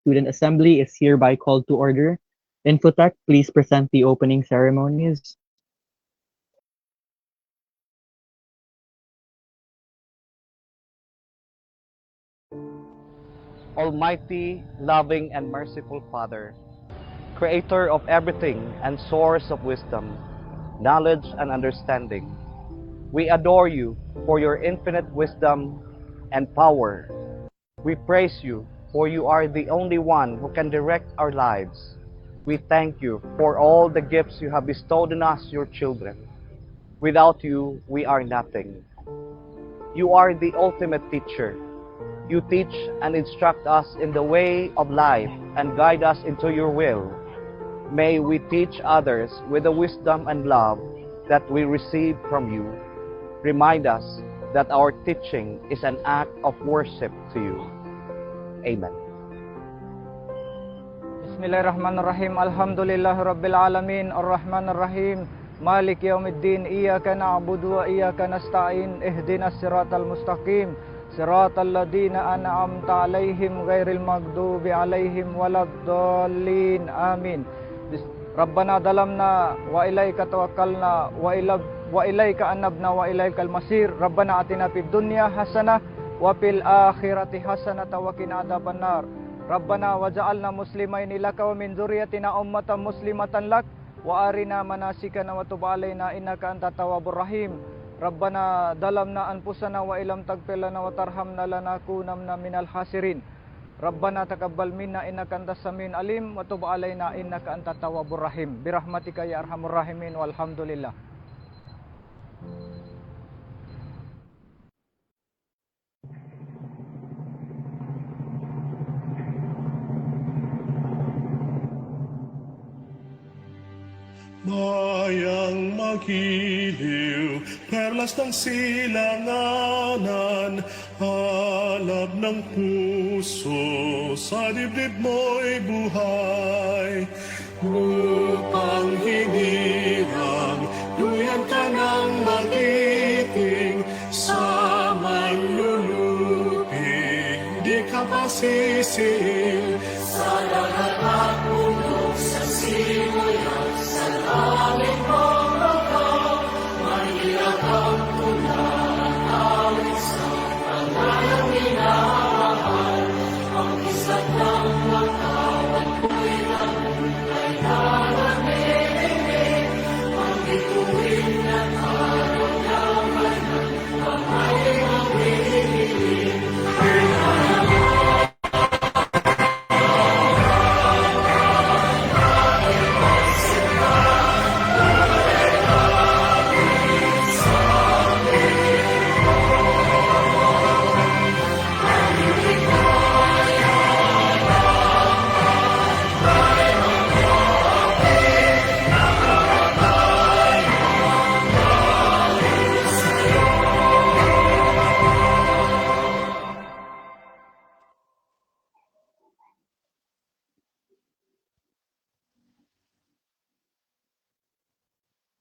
Student Assembly is hereby called to order. Infotech, please present the opening ceremonies. Almighty, loving, and merciful Father, Creator of everything and source of wisdom, knowledge, and understanding, we adore you for your infinite wisdom and power. We praise you for you are the only one who can direct our lives. We thank you for all the gifts you have bestowed on us, your children. Without you, we are nothing. You are the ultimate teacher. You teach and instruct us in the way of life and guide us into your will. May we teach others with the wisdom and love that we receive from you. Remind us that our teaching is an act of worship to you. Amen. Bismillahirrahmanirrahim. Alhamdulillah Rabbil Alamin. Ar-Rahmanir-Rahim. Malik Yawmiddin. Iyaka na'budu wa iyaka nasta'in. Ihdinas siratal mustaqim. Siratal ladina an'amta alaihim ghairil maghdubi alaihim waladdallin. Amin. Rabbana dalamna wa ilaika tawakkalna wa ilaika anabna wa ilaikal masir. Rabbana atina fid dunya hasanah wa fil akhirati hasanah wa qina adzabannar. Rabbana waj'alna muslimaini laka wa min dzurriyyatina ummatan muslimatan lak wa arina manasikana wa tub alaina innaka antat tawwabur rahim. Rabbana dalamna anfusana wa ilam taghfir lana wa tarhamna lanakunanna minal khasirin. Rabbana taqabbal minna innaka antas samiul alim wa tub alaina innaka antat tawwabur rahim. Birahmatika ya arhamur rahimin walhamdulillah. Bayang magiliw, perlas ng silanganan, halab ng puso, sa dibdib mo'y buhay. Lupang hinirang, duyan ka ng magiting, sa manlulupi, di ka pasisiil. Sa lahat at bundok, sa simulan, sa langit mong lupaw, mahirap ang tulan, awit sa pangalang minamahal. Ang isa't ng matawan ko'y ay nananginig, ang bituin ng araw naman ang may mawilig.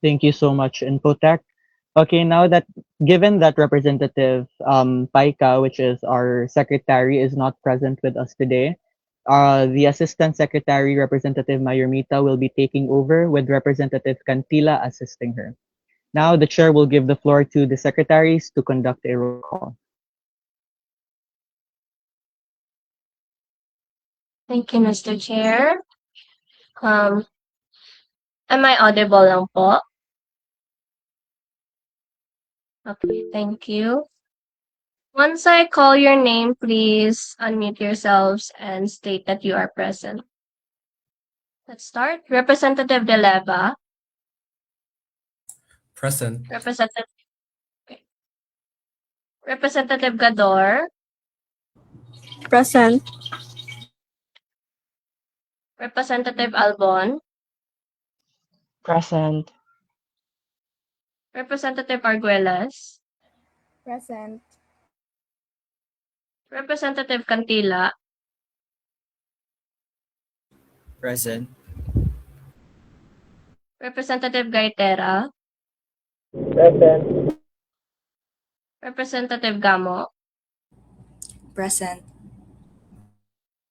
Thank you so much, Infotech. Okay, now that given that Representative Paika, which is our secretary, is not present with us today, the Assistant Secretary, Representative Mayurmita, will be taking over with Representative Cantila assisting her. Now, the chair will give the floor to the secretaries to conduct a roll call. Thank you, Mr. Chair. Am I audible lang po? Okay, thank you. Once I call your name, please unmute yourselves and state that you are present. Let's start. Representative De Leva. Present. Representative Gador. Present. Representative Albon. Present. Representative Arguelles. Present. Representative Cantila. Present. Representative Gaitera. Present. Representative Gamo. Present.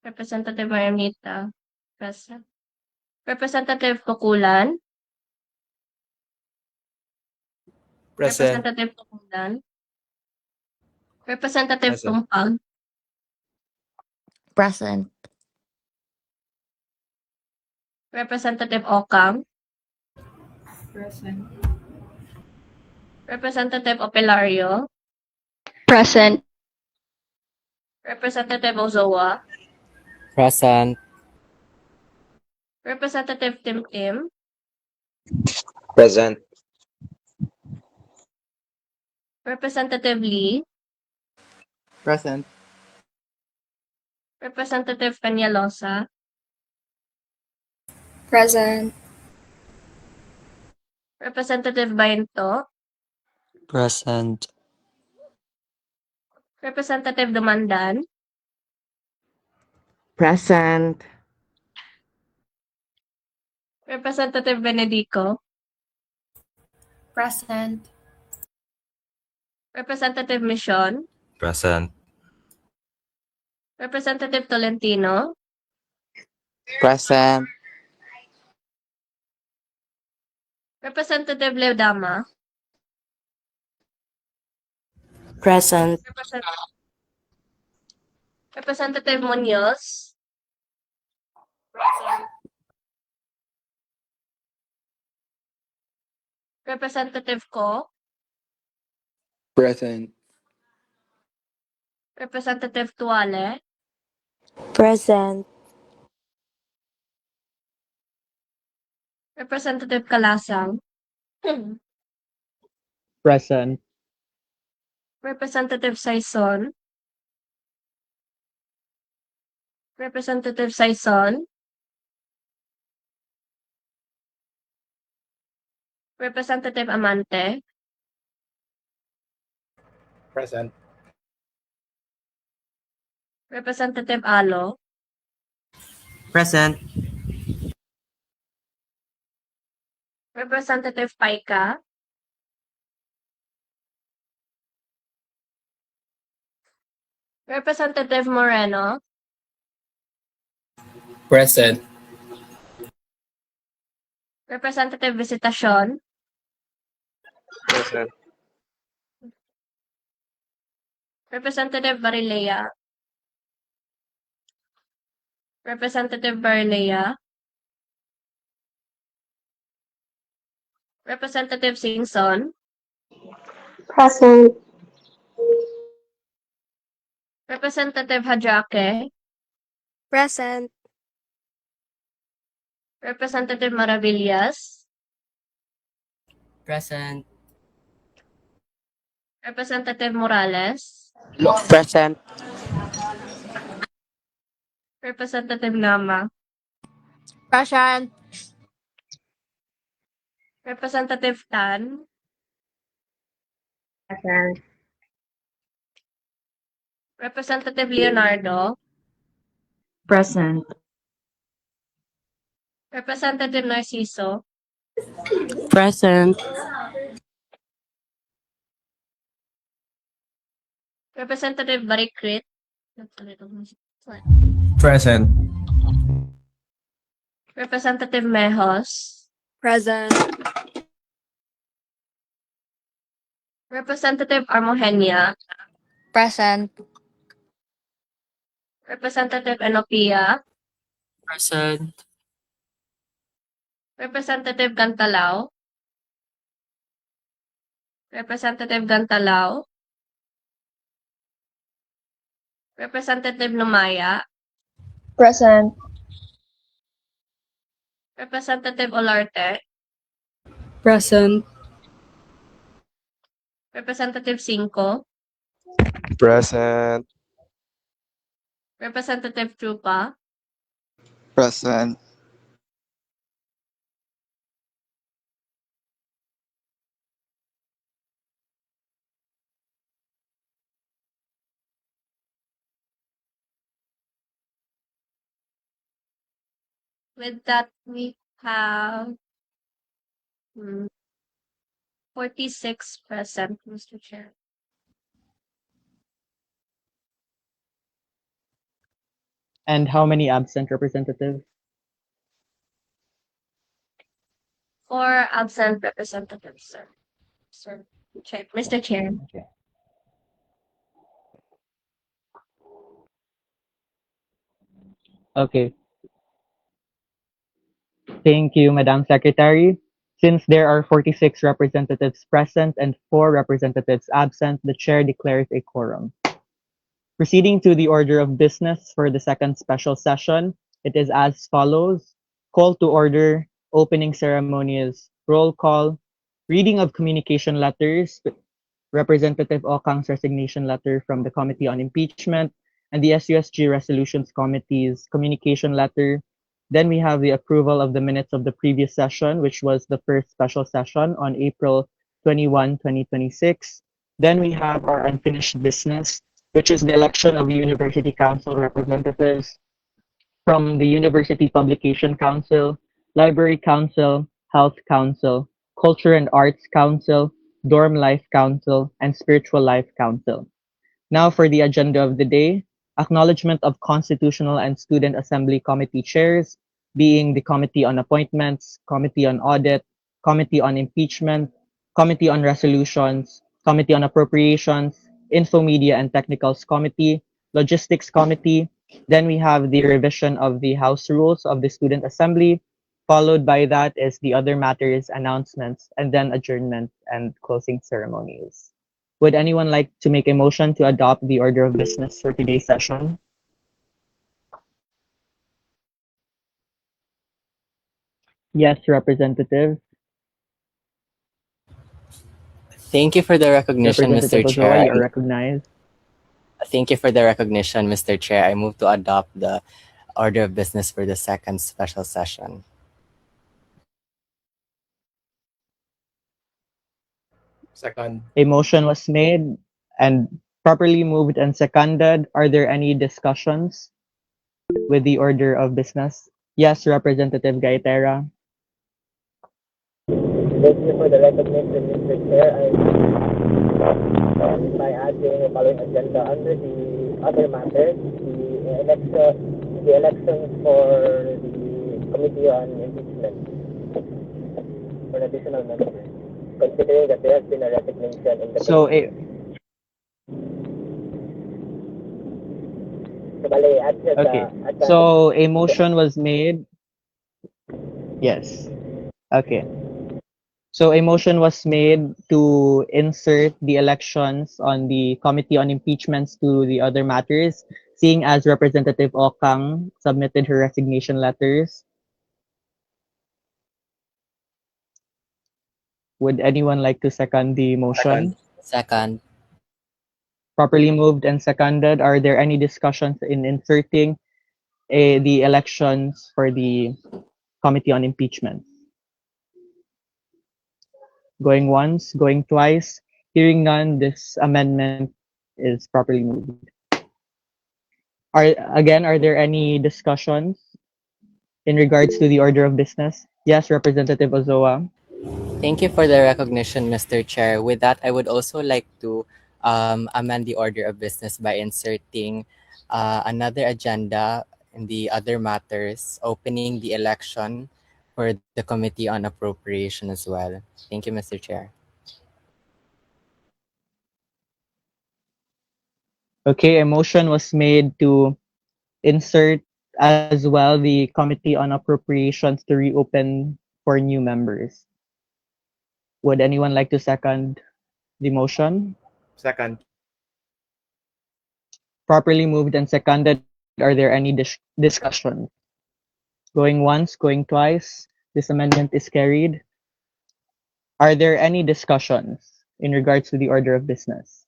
Representative Marinita, present. Representative Tukulan, Present. Representative Tukulan, Representative Present. Tumpag, Present. Representative Ocang, Present. Representative Opelario, Present. Representative Ozoa, Present. Representative Tim, Present. Representative Lee, Present. Representative Peñalosa, Present. Representative Bainto, Present. Representative Dumandan, Present. Representative Benedico, Present. Representative Michon, Present. Representative Tolentino, Present. Representative Leodama, Present. Representative Munoz, Representative Ko, Present. Representative Tuale, Present. Representative Kalasang, Present. Representative Saison, Representative Saison, Representative Amante, Present. Representative Alo, Present. Representative Paika, Representative Moreno, Present. Representative Visitacion, Present. Representative Barilea, Representative Barilea, Representative Singson, Present. Representative Hajake, Present. Representative Maravillas, Present. Representative Morales, Present. Representative Nama, Present. Representative Tan, Present. Representative Leonardo, Present. Representative Narciso, Present. Representative Barikrit, Present. Representative Mejos, Present. Representative Armogenia, Present. Representative Enopia, Present. Representative Gantalao, Representative Gantalao, Representative Lumaya, Present. Representative Olarte, Present. Representative Cinco, Present. Representative Trupa, Present. with that we have 46 present, Mr. Chair. And how many absent, Representative? 4 absent representatives, sir. Mr. Chair. Okay. Okay. Thank you, Madam Secretary. Since there are 46 representatives present and 4 representatives absent, the chair declares a quorum. Proceeding to the order of business for the second special session, it is as follows. Call to order, opening ceremonies, roll call, reading of communication letters, Representative Ocang's resignation letter from the Committee on Impeachment, and the SUSG Resolutions Committee's communication letter. Then we have the approval of the minutes of the previous session, which was the first special session on April 21, 2026. Then we have our unfinished business, which is the election of University Council representatives from the University Publication Council, Library Council, Health Council, Culture and Arts Council, Dorm Life Council, and Spiritual Life Council. Now for the agenda of the day, acknowledgement of Constitutional and Student Assembly Committee chairs, being the Committee on Appointments, Committee on Audit, Committee on Impeachment, Committee on Resolutions, Committee on Appropriations, Info Media and Technicals Committee, Logistics Committee. Then we have the revision of the House Rules of the Student Assembly. Followed by that is the other matters, announcements, and then adjournment and closing ceremonies. Would anyone like to make a motion to adopt the order of business for today's session? Yes, Representative. Thank you for the recognition, Mr. Representative Ozawa, Chair. you are recognized. Thank you for the recognition, Mr. Chair. I move to adopt the order of business for the second special session. Second. A motion was made and properly moved and seconded. Are there any discussions with the order of business? Yes, Representative Gaitera. Thank you for the recognition, Mr. Chair. By adding the following agenda under the other matters, the elections for the Committee on Impeachment for an additional member, considering that there has been a resignation in the So okay. So a motion was made. Yes. Okay. So a motion was made to insert the elections on the Committee on Impeachments to the other matters, seeing as Representative Ocang submitted her resignation letters. Would anyone like to second the motion? Second. Properly moved and seconded. Are there any discussions in inserting the elections for the Committee on Impeachment? Going once, going twice. Hearing none, this amendment is properly moved. Are there any discussions in regards to the order of business? Yes, Representative Ozawa. Thank you for the recognition, Mr. Chair. With that, I would also like to amend the order of business by inserting another agenda in the other matters, opening the election for the Committee on Appropriation as well. Thank you, Mr. Chair. Okay, a motion was made to insert as well the Committee on Appropriations to reopen for new members. Would anyone like to second the motion? Second. Properly moved and seconded. Are there any discussions? Going once, going twice. This amendment is carried. Are there any discussions in regards to the order of business?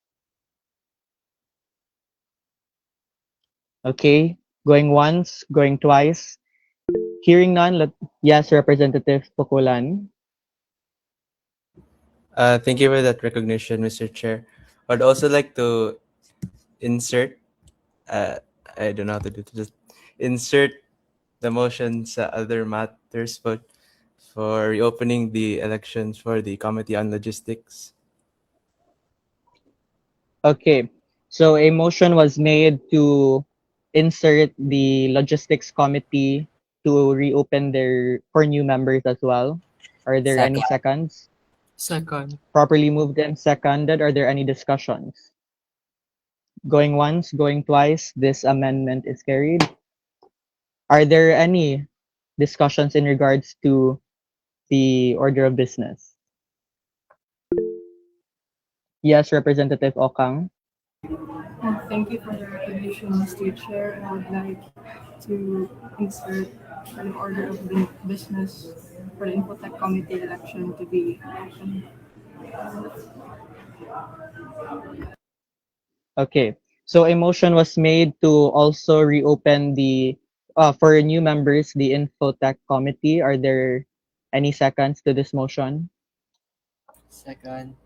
Okay, going once, going twice. Hearing none, yes, Representative Pokulan. Thank you for that recognition, Mr. Chair. I'd also like to insert, I don't know how to do to just insert the motion sa other matters, but for reopening the elections for the Committee on Logistics. Okay, so a motion was made to insert the logistics committee to reopen their for new members as well. Are there any Second. seconds? Second. Properly moved and seconded. Are there any discussions? Going once, going twice, this amendment is carried. Are there any discussions in regards to the order of business? Yes, Representative Ocang. Thank you for the recognition, Mr. Chair. I would like to insert an order of business for the Infotech Committee election to be open. Okay. So a motion was made to also reopen the for new members the Infotech Committee. Are there any seconds to this motion? Second.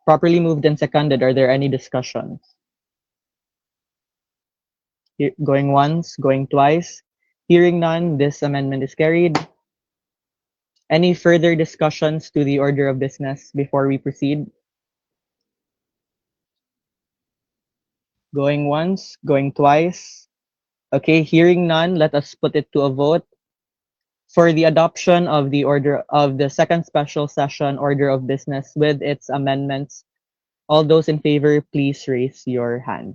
Properly moved and seconded. Are there any discussions? Going once, going twice. Hearing none, this amendment is carried. Any further discussions to the order of business before we proceed? Going once, going twice. Okay, hearing none, let us put it to a vote. For the adoption of the order of the second special session order of business with its amendments, all those in favor, please raise your hand.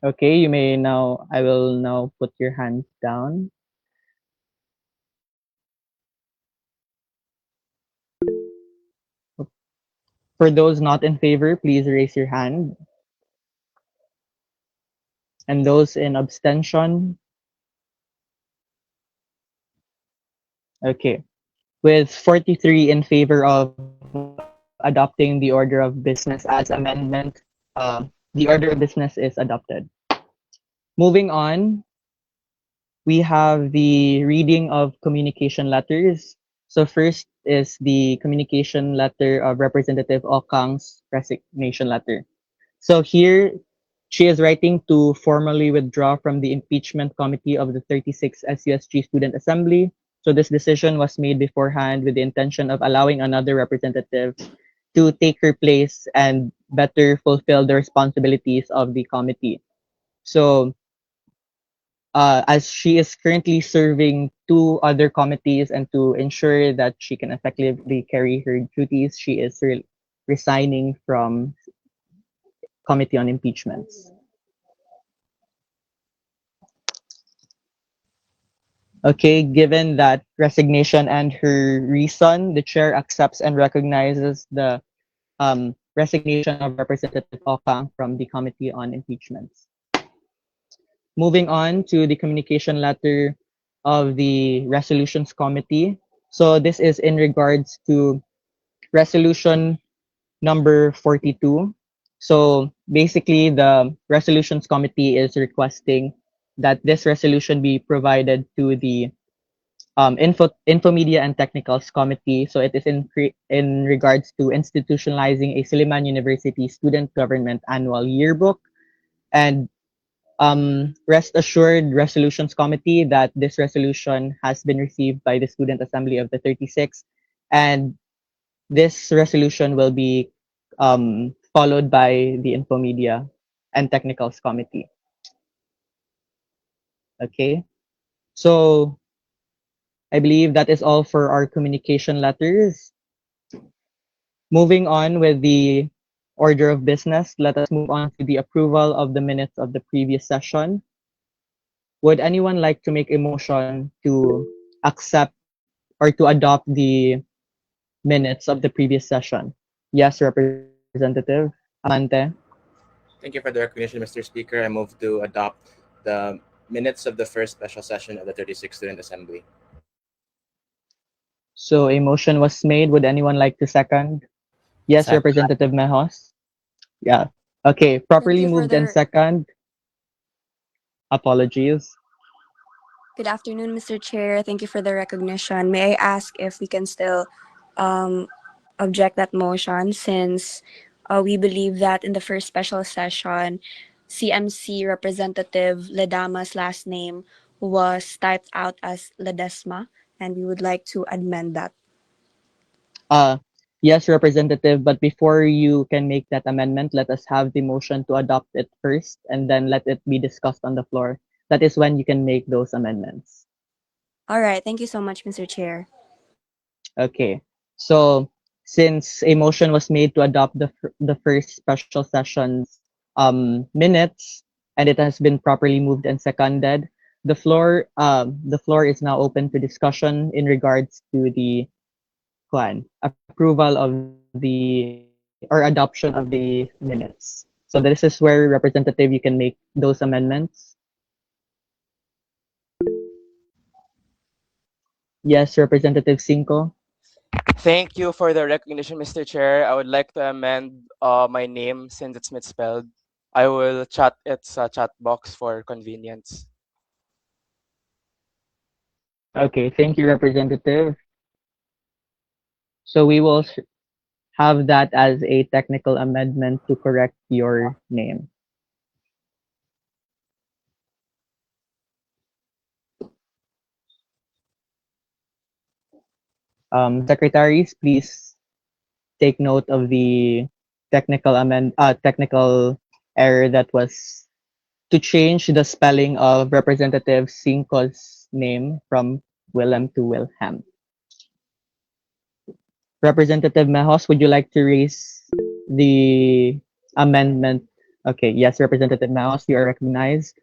Okay, you may now, I will now put your hands down. For those not in favor, please raise your hand. And those in abstention, okay. With 43 in favor of adopting the order of business as amendment, the order of business is adopted. Moving on, we have the reading of communication letters. So first is the communication letter of Representative Ocang's resignation letter. So here, she is writing to formally withdraw from the impeachment committee of the 36th SUSG Student Assembly. So this decision was made beforehand with the intention of allowing another representative to take her place and better fulfill the responsibilities of the committee. So as she is currently serving two other committees and to ensure that she can effectively carry her duties, she is resigning from Committee on Impeachments. Okay, given that resignation and her reason, the chair accepts and recognizes the resignation of Representative Ocang from the Committee on Impeachments. Moving on to the communication letter of the Resolutions Committee. So this is in regards to resolution number 42. So basically, the Resolutions Committee is requesting that this resolution be provided to the Infomedia and Technicals Committee. So it is in regards to institutionalizing a Silliman University Student Government Annual Yearbook. And rest assured, Resolutions Committee, that this resolution has been received by the Student Assembly of the 36th, and this resolution will be followed by the Infomedia and Technicals Committee. Okay, so I believe that is all for our communication letters. Moving on with the order of business, let us move on to the approval of the minutes of the previous session. Would anyone like to make a motion to accept or to adopt the minutes of the previous session? Yes, Representative Amante. Thank you for the recognition, Mr. Speaker. I move to adopt the minutes of the first special session of the 36th Student Assembly. So a motion was made. Would anyone like to second? Yes, Second. Representative Mejos. Yeah. Okay, Thank properly you for moved and the second. Apologies. good afternoon, Mr. Chair. Thank you for the recognition. May I ask if we can still um, object that motion since we believe that in the first special session, CMC Representative Ledama's last name was typed out as Ledesma, and we would like to amend that. Uh, yes, Representative, but before you can make that amendment, let us have the motion to adopt it first and then let it be discussed on the floor. That is when you can make those amendments. All right. Thank you so much, Mr. Chair. Okay. So since a motion was made to adopt the first special session's minutes and it has been properly moved and seconded, the floor is now open to discussion in regards to the approval of the or adoption of the minutes. So this is where representative you can make those amendments. Yes, Representative Cinco. Thank you for the recognition, Mr. Chair. I would like to amend my name since it's misspelled. I will chat its chat box for convenience. Okay, thank you, Representative. So we will have that as a technical amendment to correct your name. Secretaries, please take note of the technical error that was to change the spelling of Representative Cinco's name from Willem to Wilhelm. Representative Mejos, would you like to raise the amendment? Okay, yes, Representative Mejos, you are recognized.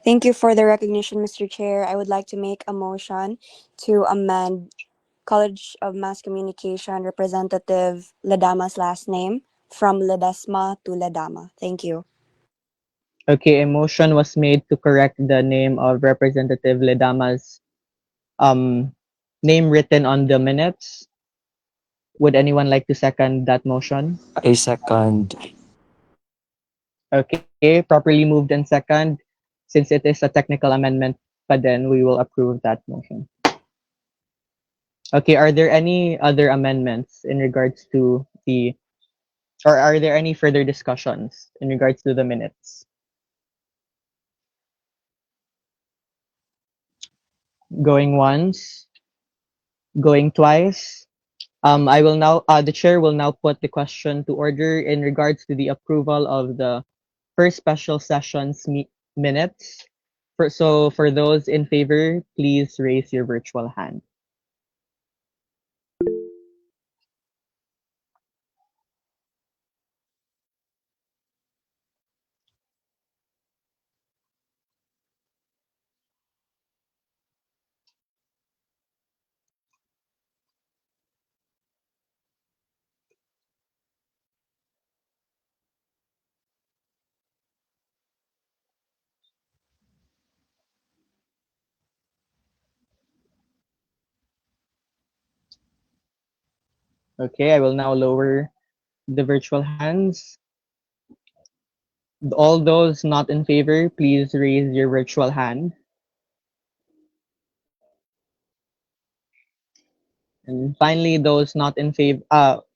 Thank you for the recognition, Mr. Chair. I would like to make a motion to amend College of Mass Communication Representative Ledama's last name from Ledesma to Ledama. Thank you. Okay, a motion was made to correct the name of Representative Ledama's um, name written on the minutes. Would anyone like to second that motion? I second. Okay, properly moved and second. Since it is a technical amendment, but then we will approve that motion. Okay, are there any other amendments in regards to or are there any further discussions in regards to the minutes? Going once, going twice. I will now, the chair will now put the question to order in regards to the approval of the first special session's minutes. So for those in favor, please raise your virtual hand. Okay, I will now lower the virtual hands. All those not in favor, please raise your virtual hand. And finally, those not in favor,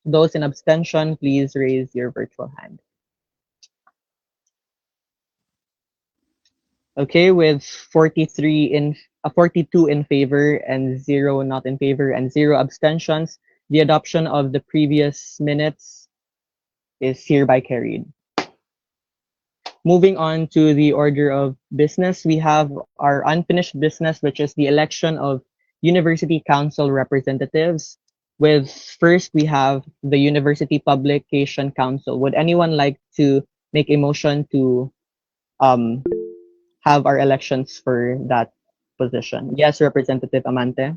those in abstention, please raise your virtual hand. Okay, with 42 in favor and 0 not in favor and 0 abstentions, the adoption of the previous minutes is hereby carried. Moving on to the order of business, we have our unfinished business, which is the election of University Council representatives. With first, we have the University Publication Council. Would anyone like to make a motion to um, have our elections for that position? Yes, Representative Amante.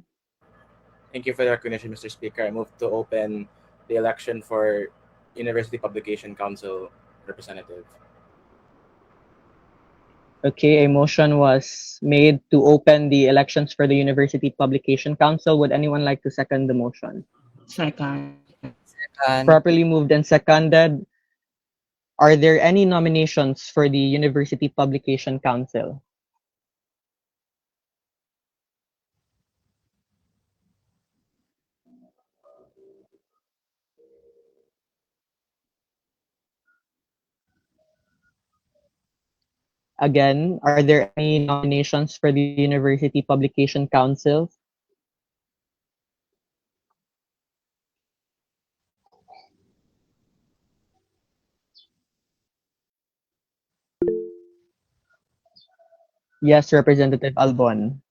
Thank you for the recognition, Mr. Speaker. I move to open the election for University Publication Council representative. Okay, a motion was made to open the elections for the University Publication Council. Would anyone like to second the motion? Second. And Properly moved and seconded. Are there any nominations for the University Publication Council? Again, are there any nominations for the University Publication Council? Yes, Representative Albon.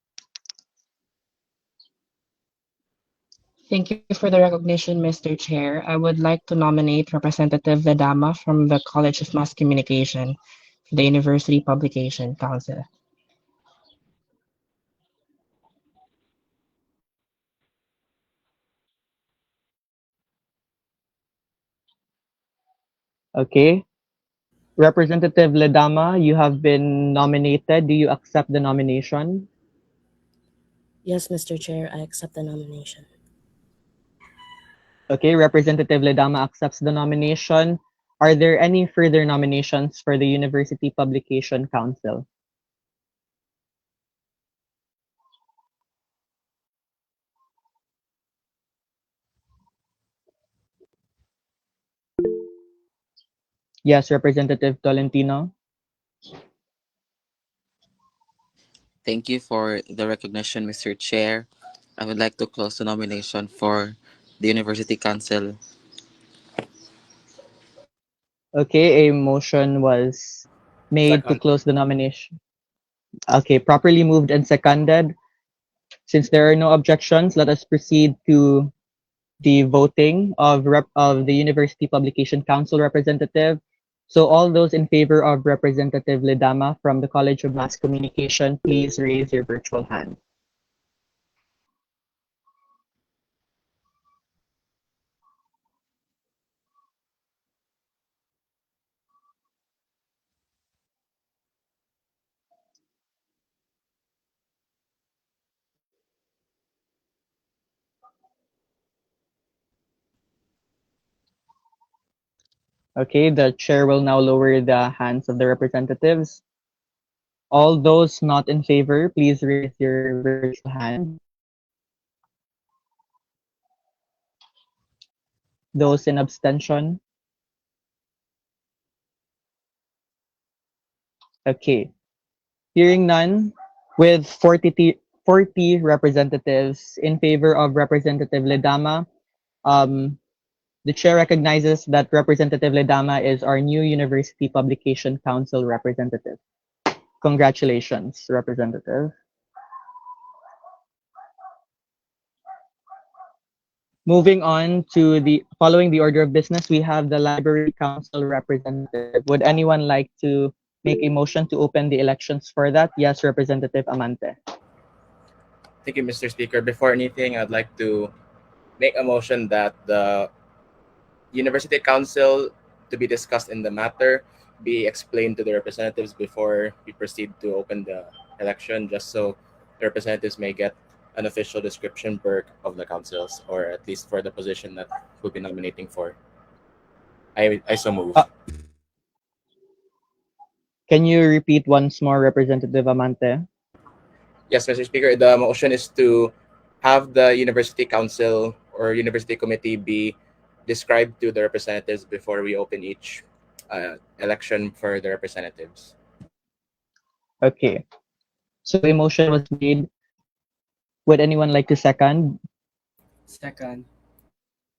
Thank you for the recognition, Mr. Chair. I would like to nominate Representative Ledama from the College of Mass Communication for the University Publication Council. Okay. Representative Ledama, you have been nominated. Do you accept the nomination? Yes, Mr. Chair, I accept the nomination. Okay, Representative Ledama accepts the nomination. Are there any further nominations for the University Publication Council? Yes, Representative Tolentino. Thank you for the recognition, Mr. Chair. I would like to close the nomination for the University Council. Okay, a motion was made to Second. close the nomination. Okay, properly moved and seconded. Since there are no objections, let us proceed to the voting of the University Publication Council representative. So all those in favor of Representative Ledama from the College of Mass Communication, please raise your virtual hand. Okay, the chair will now lower the hands of the representatives. All those not in favor, please raise your virtual hand. Those in abstention. Okay. Hearing none, with 40 representatives in favor of Representative Ledama, the chair recognizes that Representative Ledama is our new University Publication Council representative. Congratulations, Representative. Moving on to following the order of business, we have the Library Council representative. Would anyone like to make a motion to open the elections for that? Yes, Representative Amante. Thank you, Mr. Speaker. Before anything, I'd like to make a motion that the University Council to be discussed in the matter be explained to the representatives before we proceed to open the election, just so the representatives may get an official description per of the councils, or at least for the position that we'll be nominating for. I so move. Can you repeat once more, Representative Amante? Yes, Mr. Speaker, the motion is to have the University Council or University Committee be described to the representatives before we open each election for the representatives. Okay. So a motion was made. Would anyone like to second? second.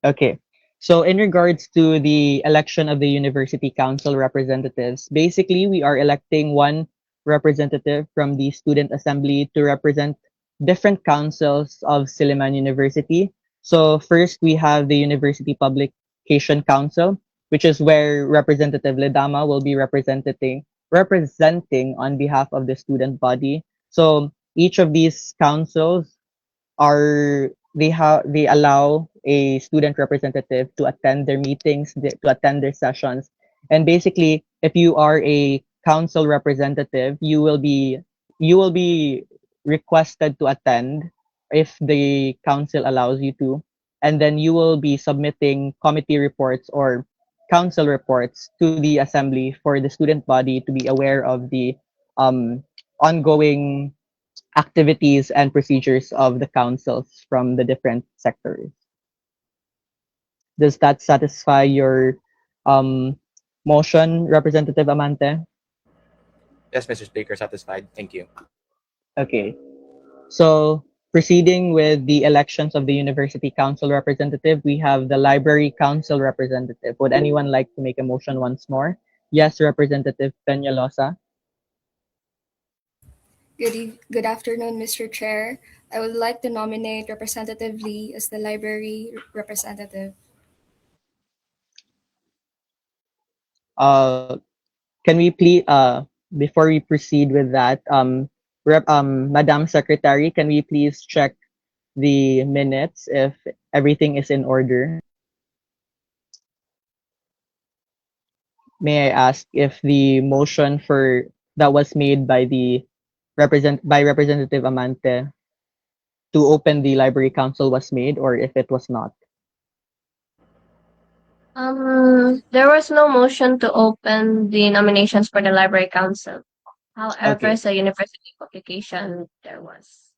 Okay. So in regards to the election of the University Council representatives, basically we are electing one representative from the Student Assembly to represent different councils of Silliman University. So first we have the University Publication Council, which is where Representative Ledama will be representing on behalf of the student body. So each of these councils they allow a student representative to attend their meetings, to attend their sessions, And basically, if you are a council representative, you will be requested to attend if the council allows you to, and then you will be submitting committee reports or council reports to the assembly for the student body to be aware of the um, ongoing activities and procedures of the councils from the different sectors. Does that satisfy your um, motion, Representative Amante? Yes, Mr. Speaker, satisfied. Thank you. Okay. So proceeding with the elections of the University Council representative, we have the Library Council representative. Would anyone like to make a motion once more? Yes, Representative Peñalosa. Good afternoon, Mr. Chair. I would like to nominate Representative Lee as the library representative. Uh, can we please, before we proceed with that, Madam Secretary, can we please check the minutes if everything is in order? May I ask if the motion for that was made by the Representative Amante to open the library council was made or if it was not? There was no motion to open the nominations for the library council. However, Okay. sa university publication, there was.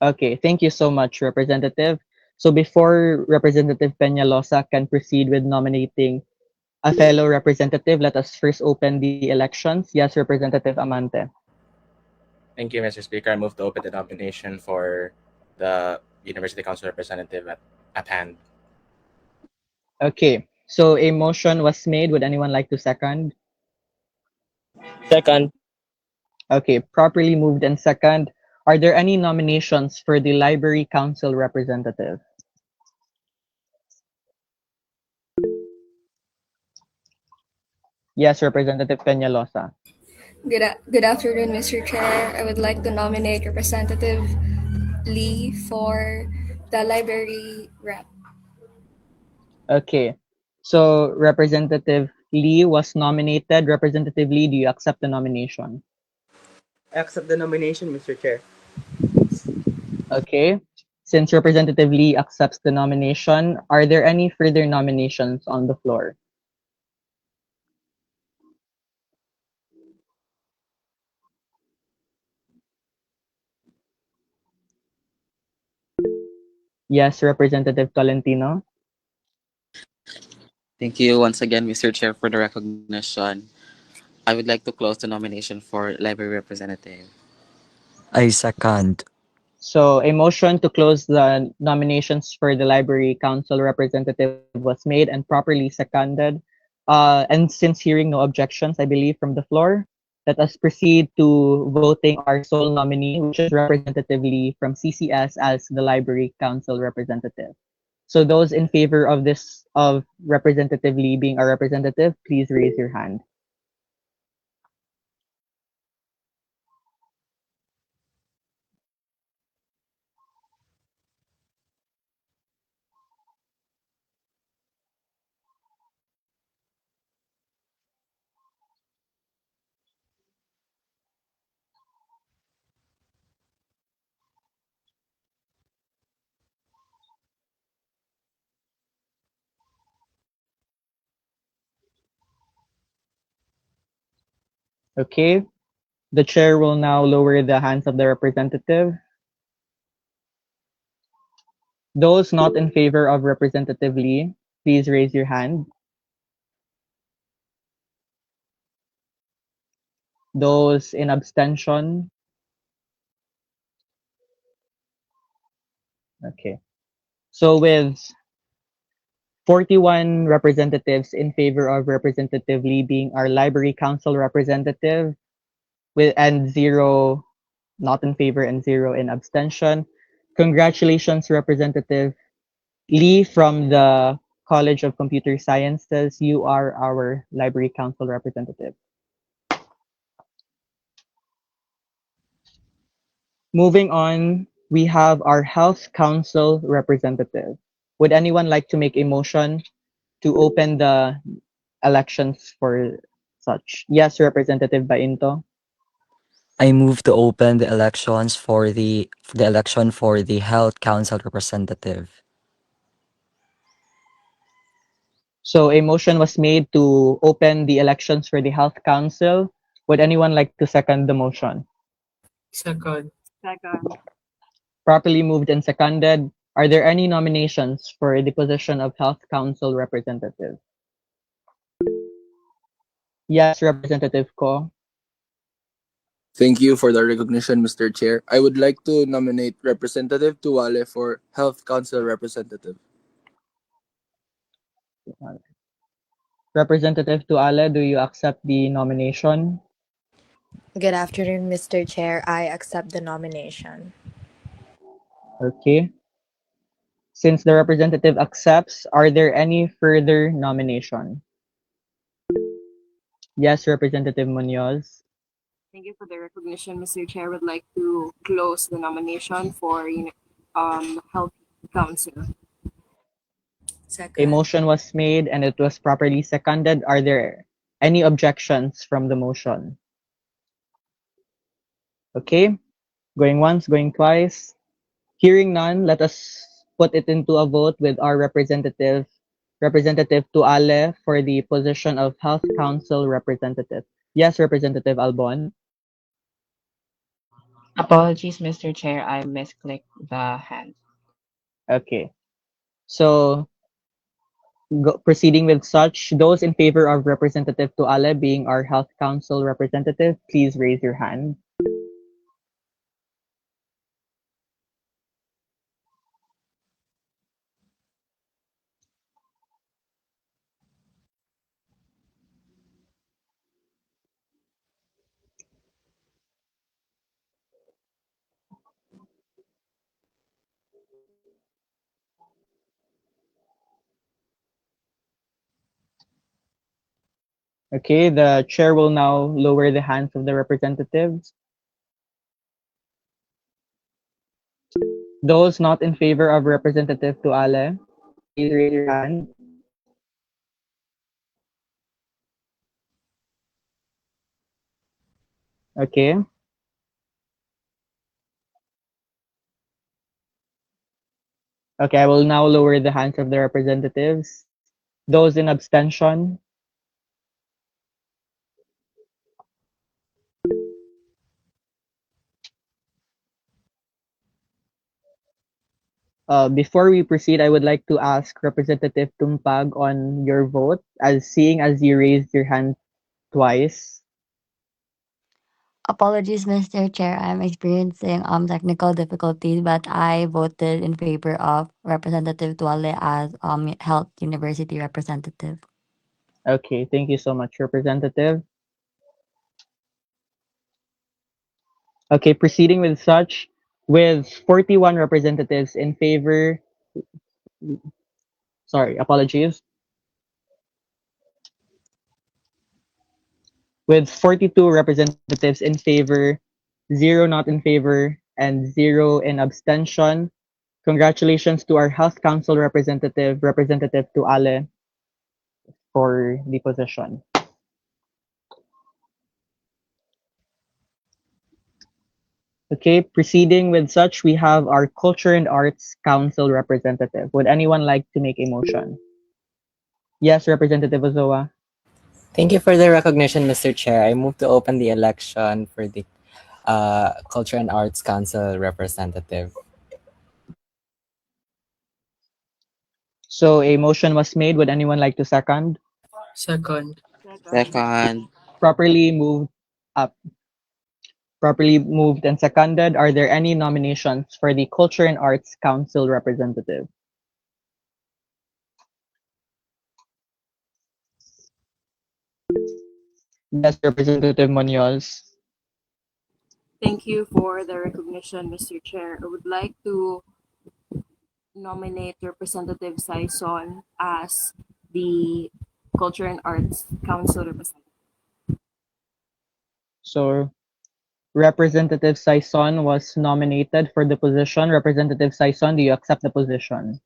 Okay, thank you so much, Representative. So before Representative Peñalosa can proceed with nominating a fellow representative, let us first open the elections. Yes, Representative Amante. Thank you, Mr. Speaker. I move to open the nomination for the University Council representative at hand. Okay, so a motion was made. Would anyone like to second? Second. Okay, properly moved and second. Are there any nominations for the Library Council representative? Yes, Representative Peñalosa. Good afternoon, Mr. Chair. I would like to nominate Representative Lee for the library rep. Okay, so Representative Lee was nominated. Representative Lee, do you accept the nomination? I accept the nomination, Mr. Chair. Okay, since Representative Lee accepts the nomination, are there any further nominations on the floor? Yes, Representative Tolentino. Thank you once again, Mr. Chair, for the recognition. I would like to close the nomination for library representative. I second. So a motion to close the nominations for the Library Council representative was made and properly seconded. And since hearing no objections, I believe, from the floor, let us proceed to voting our sole nominee, which is Representative Lee from CCS as the Library Council representative. So those in favor of this, of Representative Lee being our representative, please raise your hand. Okay, the chair will now lower the hands of the representative. Those not in favor of Representative Lee, please raise your hand. Those in abstention. Okay. So with 41 representatives in favor of Representative Lee being our Library Council representative, with and 0 not in favor and 0 in abstention. Congratulations, Representative Lee from the College of Computer Sciences. You are our Library Council representative. Moving on, we have our Health Council representative. Would anyone like to make a motion to open the elections for such. Yes, Representative Bainto. I move to open the elections for the election for the Health Council representative. So a motion was made to open the elections for the Health Council. Would anyone like to second the motion? Second. Second. Properly moved and seconded. Are there any nominations for the position of Health Council representative? Yes, Representative Ko. Thank you for the recognition, Mr. Chair. I would like to nominate Representative Tuwale for Health Council Representative. Representative Tuale, do you accept the nomination? Good afternoon, Mr. Chair. I accept the nomination. Okay. Since the representative accepts, are there any further nomination? Yes, Representative Munoz. Thank you for the recognition, Mr. Chair. Would like to close the nomination for Health Council. A motion was made and it was properly seconded. Are there any objections from the motion? Okay. Going once, going twice. Hearing none, let us put it into a vote with our Representative Tuale for the position of Health Council representative. Yes, Representative Albon. Apologies, Mr. Chair. I misclicked the hand. Okay. So proceeding with such, those in favor of Representative Tuale being our Health Council representative, please raise your hand. Okay, the chair will now lower the hands of the representatives. Those not in favor of Representative Tuale, please raise your hand. Okay. Okay, I will now lower the hands of the representatives. Those in abstention. Before we proceed, I would like to ask Representative Tumpag on your vote, as seeing as you raised your hand twice. Apologies, Mr. Chair. I'm experiencing technical difficulties, but I voted in favor of Representative Tuale as Health University representative. Okay, thank you so much, Representative. Okay, proceeding with such, with 41 representatives in favor, sorry, apologies. With 42 representatives in favor, 0 not in favor, and 0 in abstention. Congratulations to our Health Council representative, Representative Tuale, for the position. Okay, proceeding with such, we have our Culture and Arts Council representative. Would anyone like to make a motion? Yes, Representative Ozoa. Thank you for the recognition, Mr. Chair. I move to open the election for the Culture and Arts Council representative. So a motion was made. Would anyone like to second? Second. Second. Properly moved up. Properly moved and seconded. Are there any nominations for the Culture and Arts Council representative? Yes, Representative Munoz. Thank you for the recognition, Mr. Chair. I would like to nominate Representative Saison as the Culture and Arts Council representative. So Representative Saison was nominated for the position. Representative Saison, do you accept the position?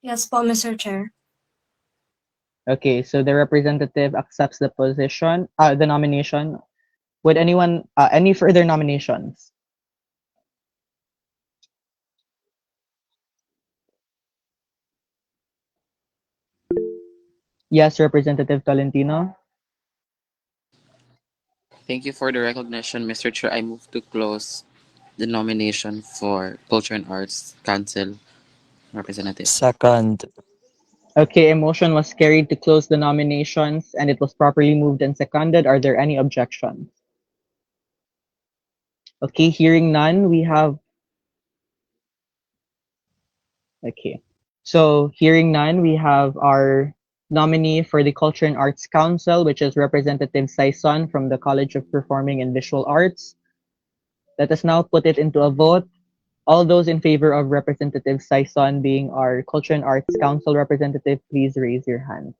Yes po, Mr. Chair. Okay, so the representative accepts the position, the nomination. Would anyone, any further nominations? Yes, Representative Tolentino. Thank you for the recognition, Mr. Chair. I move to close the nomination for Culture and Arts Council representative. Second. Okay, a motion was carried to close the nominations and it was properly moved and seconded. Are there any objections? Okay, hearing none, we have, okay. So hearing none, we have our nominee for the Culture and Arts Council, which is Representative Saison from the College of Performing and Visual Arts. Let us now put it into a vote. All those in favor of Representative Saison being our Culture and Arts Council representative, please raise your hand.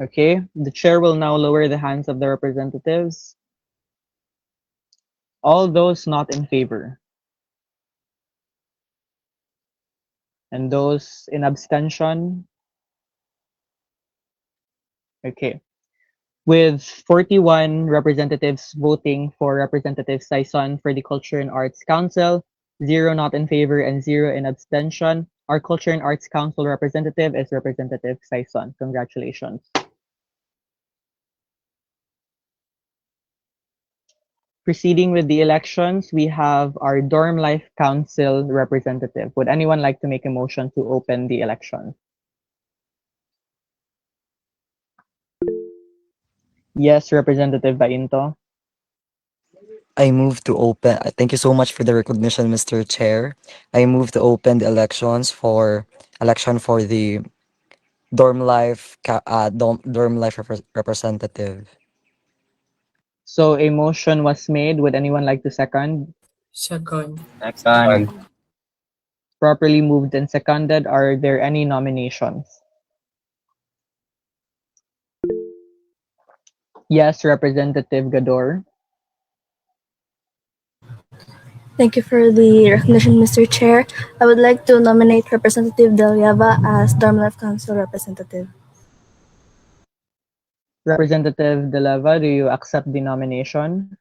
Okay, the chair will now lower the hands of the representatives. All those not in favor and those in abstention. Okay. With 41 representatives voting for Representative Saison for the Culture and Arts Council, 0 not in favor and 0 in abstention, our Culture and Arts Council representative is Representative Saison. Congratulations. Proceeding with the elections, we have our Dorm Life Council representative. Would anyone like to make a motion to open the election? Yes, Representative Bainto. I move to open. Thank you so much for the recognition, Mr. Chair. I move to open the election for the dorm life representative. So a motion was made. Would anyone like to second? Second. Second. Properly moved and seconded. Are there any nominations? Yes, Representative Gador. Thank you for the recognition, Mr. Chair. I would like to nominate Representative Delyava as Dorm Life Council representative. Representative De Leva, do you accept the nomination?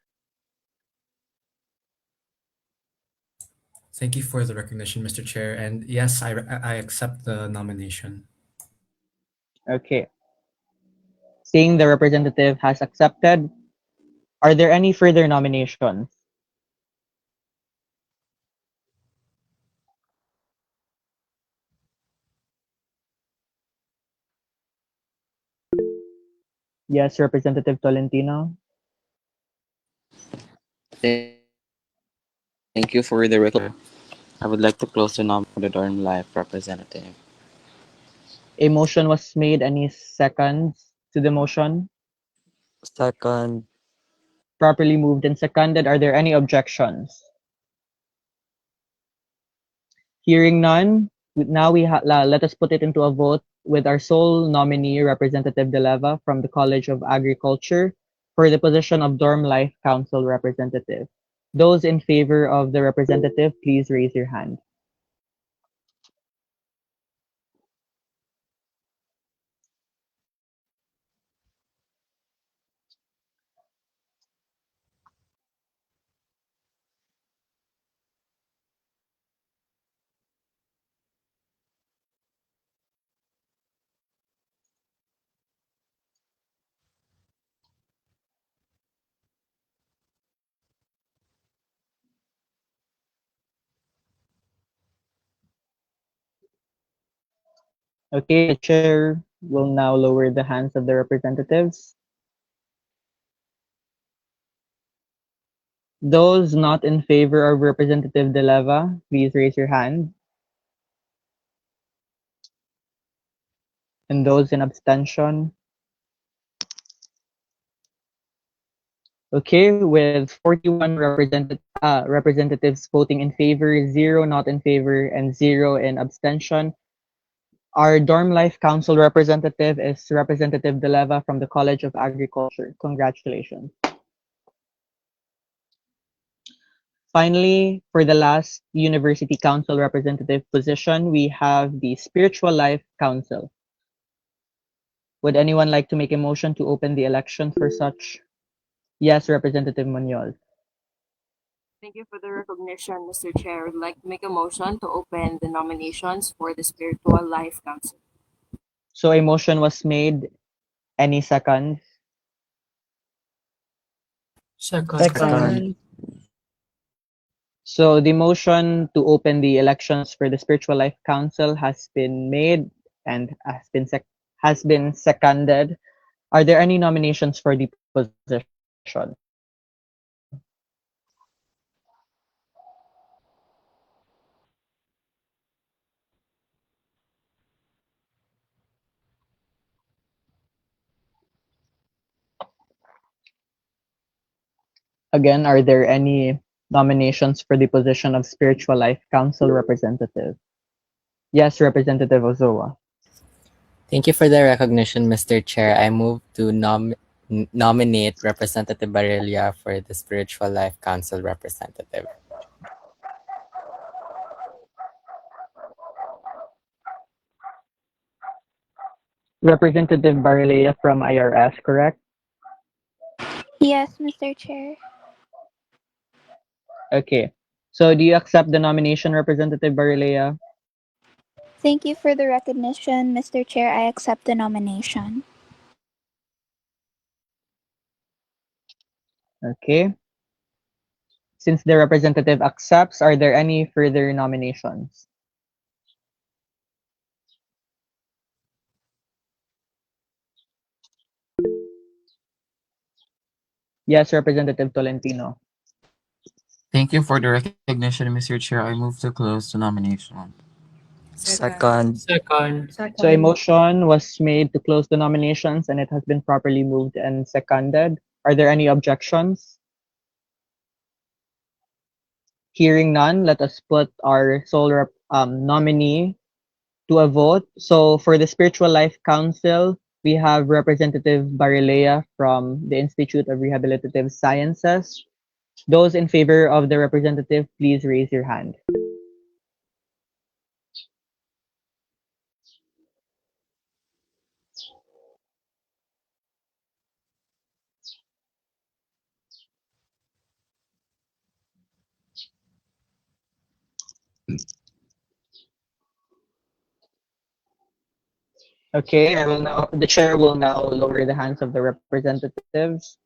Thank you for the recognition, Mr. Chair. And yes, I accept the nomination. Okay. Seeing the representative has accepted, are there any further nominations? Yes, Representative Tolentino. Thank you for the recognition. I would like to close the nomination for the Dorm Life representative. A motion was made. Any seconds to the motion? Second. Properly moved and seconded. Are there any objections? Hearing none, now let us put it into a vote with our sole nominee, Representative De Leva from the College of Agriculture, for the position of Dorm Life Council representative. Those in favor of the representative, please raise your hand. Okay, the chair will now lower the hands of the representatives. Those not in favor of Representative De Leva, please raise your hand. And those in abstention. Okay, with 41 representatives voting in favor, 0 not in favor, and 0 in abstention, our Dorm Life Council representative is Representative De Leva from the College of Agriculture. Congratulations. Finally, for the last University Council representative position, we have the Spiritual Life Council. Would anyone like to make a motion to open the election for such? Yes, Representative Munoz. Thank you for the recognition, Mr. Chair. I would like to make a motion to open the nominations for the Spiritual Life Council. So a motion was made. Any seconds? Second. So the motion to open the elections for the Spiritual Life Council has been made and has been seconded. Are there any nominations for the position? Again, are there any nominations for the position of Spiritual Life Council representative? Yes, Representative Ozoa. Thank you for the recognition, Mr. Chair. I move to nominate Representative Barilla for the Spiritual Life Council representative. Representative Barlea from IRS, correct? Yes, Mr. Chair. Okay. So do you accept the nomination, Representative Barlea? Thank you for the recognition, Mr. Chair. I accept the nomination. Okay. Since the representative accepts, are there any further nominations? Yes, Representative Tolentino. Thank you for the recognition, Mr. Chair. I move to close the nomination. Second. So a motion was made to close the nominations and it has been properly moved and seconded. Are there any objections? Hearing none, let us put our nominee to a vote. So for the Spiritual Life Council, we have Representative Barilea from the Institute of Rehabilitative Sciences. Those in favor of the representative, please raise your hand. Okay, the chair will now lower the hands of the representatives.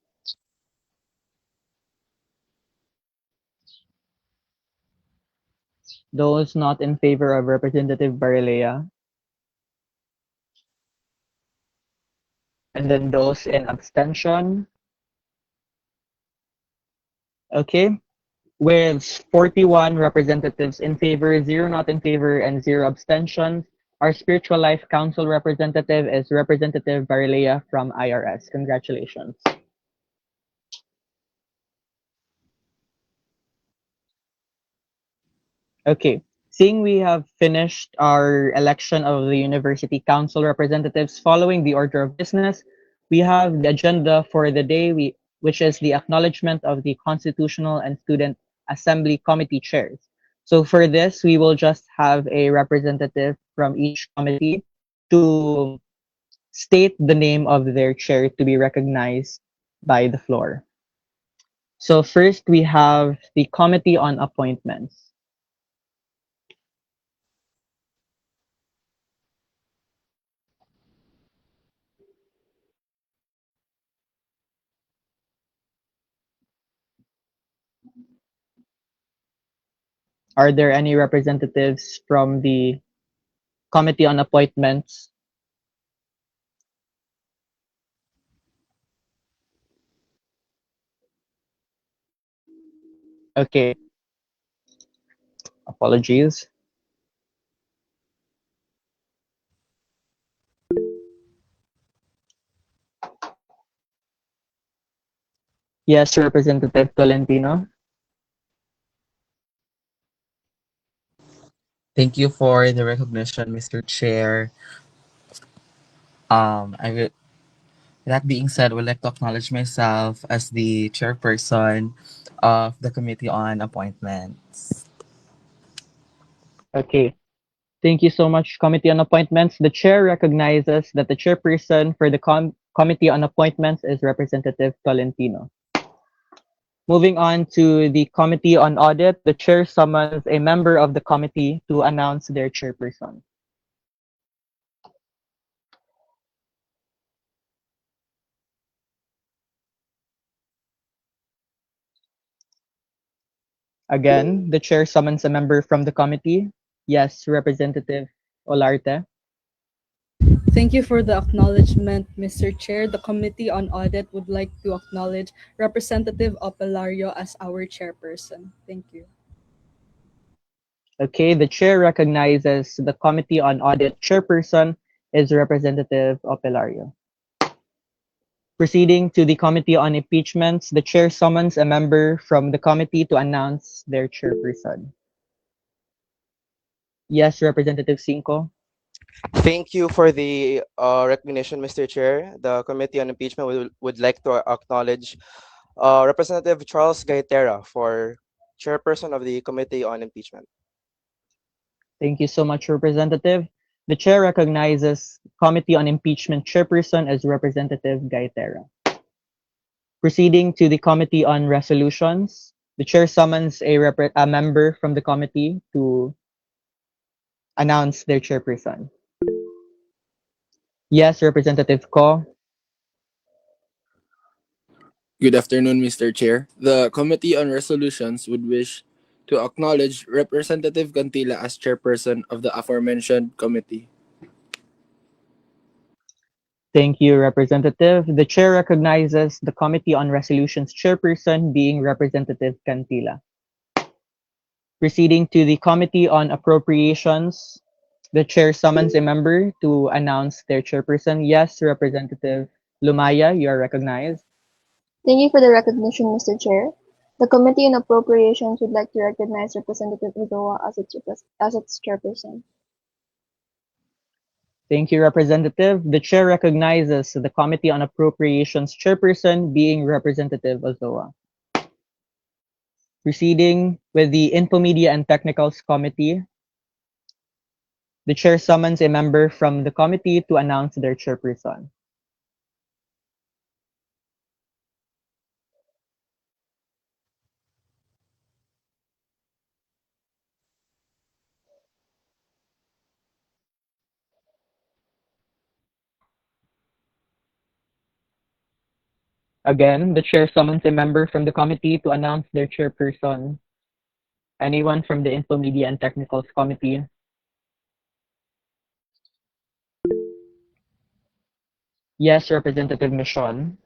Those not in favor of Representative Barilea. And then those in abstention. Okay, with 41 representatives in favor, 0 not in favor, and 0 abstentions, our Spiritual Life Council representative is Representative Barilea from IRS. Congratulations. Okay, seeing we have finished our election of the University Council representatives following the order of business, we have the agenda for the day, which is the acknowledgement of the Constitutional and Student Assembly Committee chairs. So for this, we will just have a representative from each committee to state the name of their chair to be recognized by the floor. So first, we have the Committee on Appointments. Are there any representatives from the Committee on Appointments? Okay. Apologies. Yes, Representative Tolentino. Thank you for the recognition, Mr. Chair. I will, that being said, I would like to acknowledge myself as the chairperson of the Committee on Appointments. Okay. Thank you so much, Committee on Appointments. The chair recognizes that the chairperson for the Committee on Appointments is Representative Tolentino. Moving on to the Committee on Audit, the chair summons a member of the committee to announce their chairperson. Again, the chair summons a member from the committee. Yes, Representative Olarte. Thank you for the acknowledgement, Mr. Chair. The Committee on Audit would like to acknowledge Representative Opelario as our chairperson. Thank you. Okay, the chair recognizes the Committee on Audit chairperson is Representative Opelario. Proceeding to the Committee on Impeachments, the chair summons a member from the committee to announce their chairperson. Yes, Representative Cinco. Thank you for the recognition, Mr. Chair. The Committee on Impeachment would like to acknowledge Representative Charles Gaitera for chairperson of the Committee on Impeachment. Thank you so much, Representative. The chair recognizes Committee on Impeachment chairperson as Representative Gaitera. Proceeding to the Committee on Resolutions, the chair summons a member from the committee to announce their chairperson. Yes, Representative Ko. Good afternoon, Mr. Chair. The Committee on Resolutions would wish to acknowledge Representative Cantila as chairperson of the aforementioned committee. Thank you, Representative. The chair recognizes the Committee on Resolutions chairperson being Representative Cantila. Proceeding to the Committee on Appropriations, the chair summons a member to announce their chairperson. Yes, Representative Lumaya, you are recognized. Thank you for the recognition, Mr. Chair. The Committee on Appropriations would like to recognize Representative Uzoa as its chairperson. Thank you, Representative. The chair recognizes the Committee on Appropriations chairperson being Representative Ozoa. Proceeding with the Infomedia and Technicals Committee, the chair summons a member from the committee to announce their chairperson. Again, the chair summons a member from the committee to announce their chairperson. Anyone from the Infomedia and Technicals Committee? Yes, Representative Michon.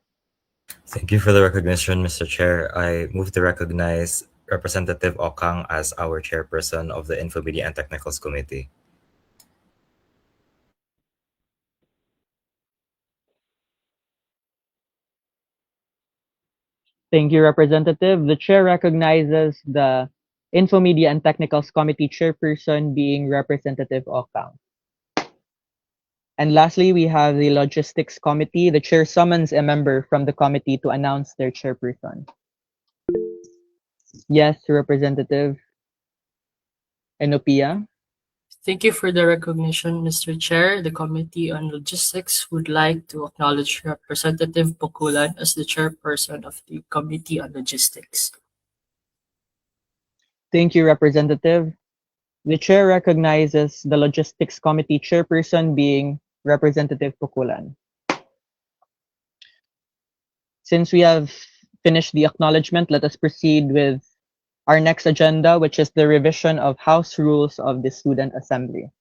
Thank you for the recognition, Mr. Chair. I move to recognize Representative Ocang as our chairperson of the Infomedia and Technicals Committee. Thank you, Representative. The chair recognizes the Infomedia and Technicals Committee chairperson being Representative Ocang. And lastly, we have the Logistics Committee. The chair summons a member from the committee to announce their chairperson. Yes, Representative Enopia. Thank you for the recognition, Mr. Chair. The Committee on Logistics would like to acknowledge Representative Pukulan as the chairperson of the Committee on Logistics. Thank you, Representative. The chair recognizes the Logistics Committee chairperson being Representative Pukulan. Since we have finished the acknowledgement, let us proceed with our next agenda, which is the revision of House Rules of the Student Assembly.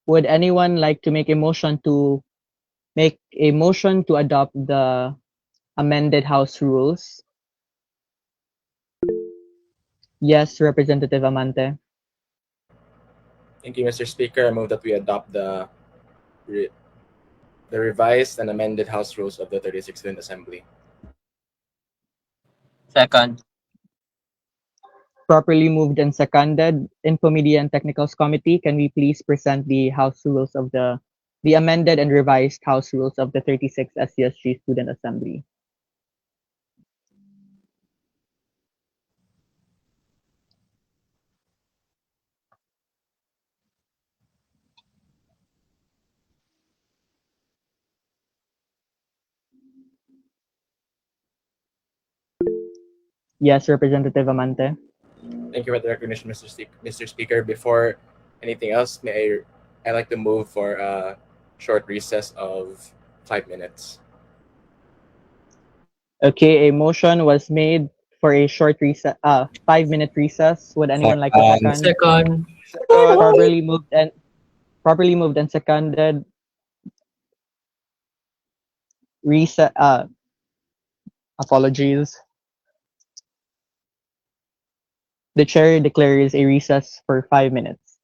Would anyone like to make a motion to adopt the amended House Rules? Yes, Representative Amante. Thank you, Mr. Speaker. I move that we adopt the the revised and amended House Rules of the 36th Student Assembly. Second. Properly moved and seconded. Info Media and Technicals Committee, can we please present the House Rules of the amended and revised House Rules of the 36th SUSG Student Assembly? Yes, Representative Amante. Thank you for the recognition, Mr. Speaker. Before anything else, I like to move for a short recess of 5 minutes. Okay, a motion was made for a short recess, 5-minute recess. Would anyone like to Second. second? Second. Second. Properly moved and seconded. Reset. Apologies. The chair declares a recess for 5 minutes.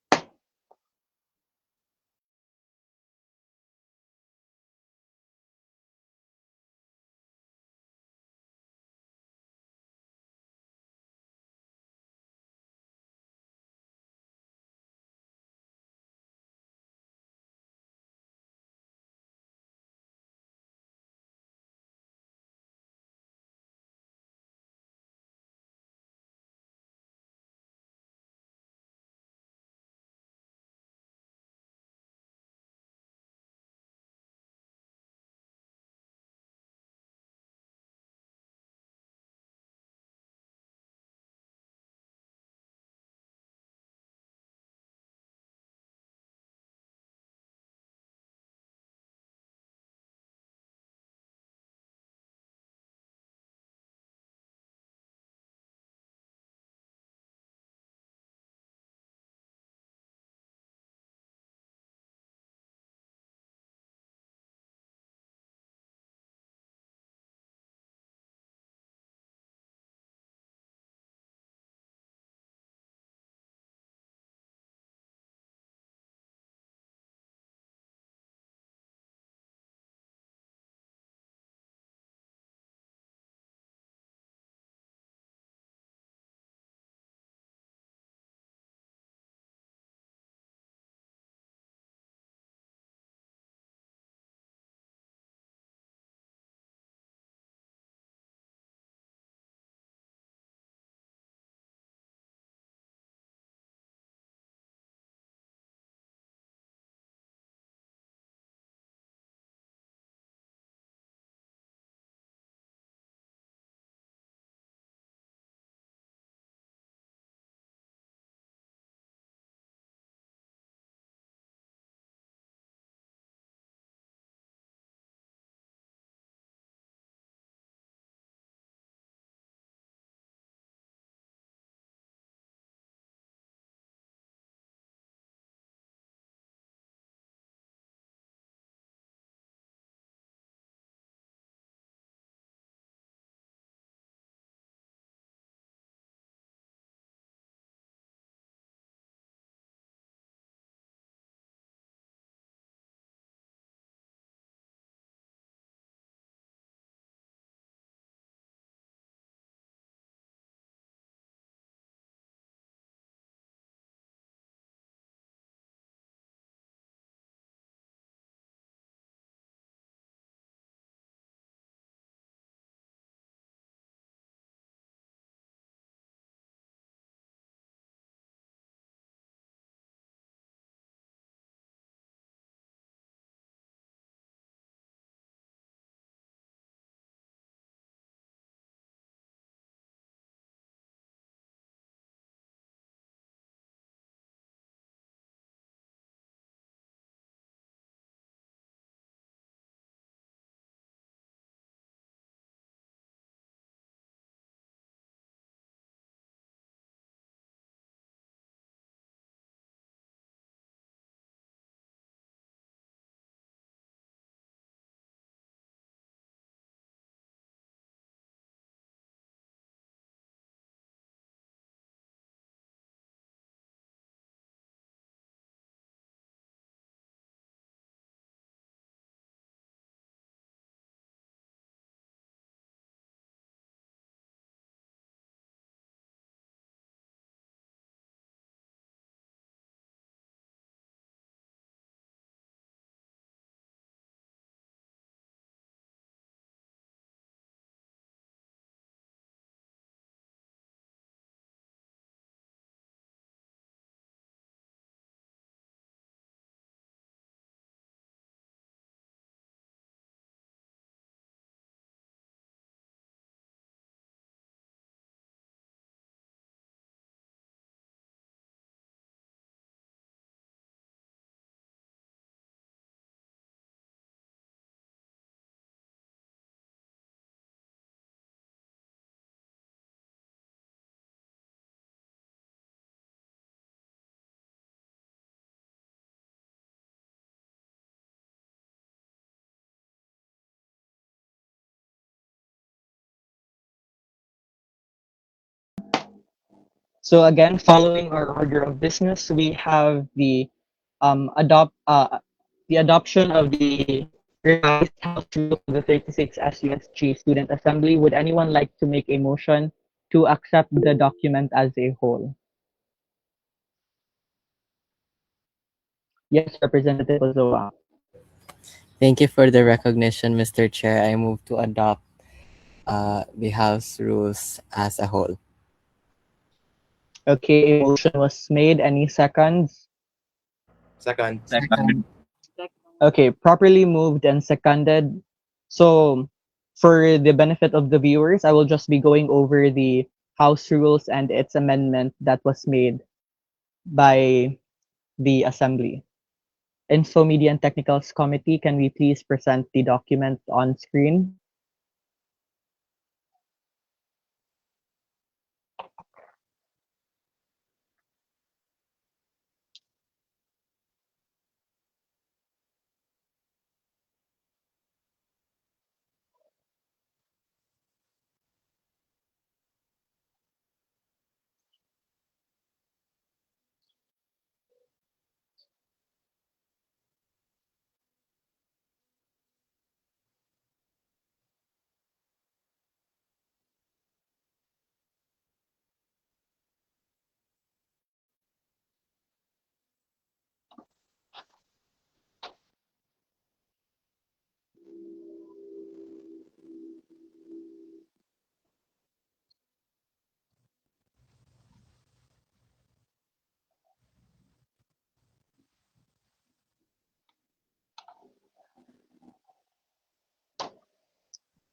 So again, following our order of business, we have the adoption of the revised House Rules of the 36th SUSG Student Assembly. Would anyone like to make a motion to accept the document as a whole? Yes, Representative Ozoa. Thank you for the recognition, Mr. Chair. I move to adopt the House rules as a whole. Okay, a motion was made. Any seconds? Second. Second. Okay, properly moved and seconded. So, for the benefit of the viewers, I will just be going over the House rules and its amendment that was made by the Assembly. Info Media and Technicals Committee, can we please present the document on screen?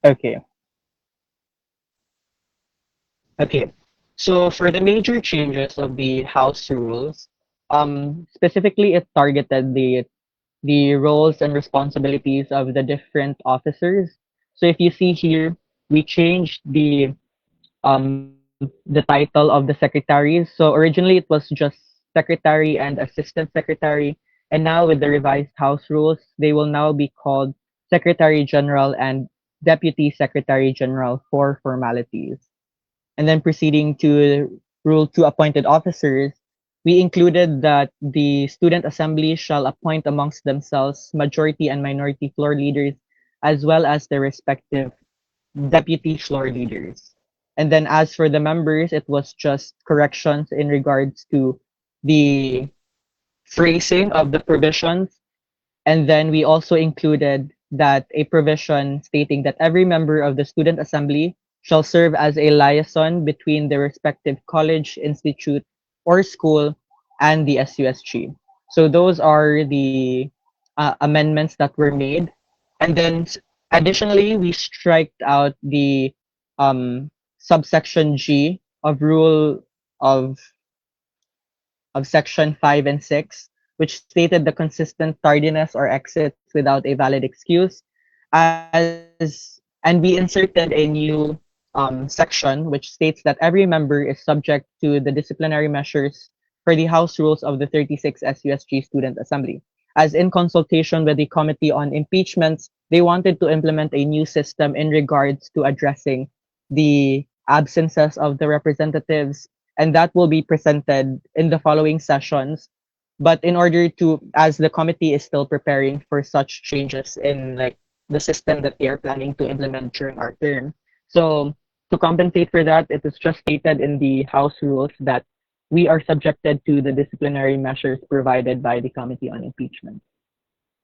Okay. Okay. So for the major changes of the House rules, specifically it targeted the roles and responsibilities of the different officers. So if you see here, we changed the title of the secretaries. So originally it was just secretary and assistant secretary, and now with the revised House rules, they will now be called Secretary General and Deputy Secretary General for formalities. And then proceeding to Rule 2 appointed officers, we included that the student assembly shall appoint amongst themselves majority and minority floor leaders as well as their respective deputy floor leaders. And then as for the members, it was just corrections in regards to the phrasing of the provisions. And then we also included that a provision stating that every member of the student assembly shall serve as a liaison between the respective college, institute, or school and the SUSG. So those are the amendments that were made. And then additionally, we striked out the subsection G of rule of section 5 and 6, which stated the consistent tardiness or exits without a valid excuse, and we inserted a new section which states that every member is subject to the disciplinary measures for the House rules of the 36th SUSG Student Assembly. As in consultation with the Committee on Impeachments, they wanted to implement a new system in regards to addressing the absences of the representatives, and that will be presented in the following sessions. But in order to, as the committee is still preparing for such changes in like the system that they are planning to implement during our term, so to compensate for that, it is just stated in the House rules that we are subjected to the disciplinary measures provided by the Committee on Impeachment.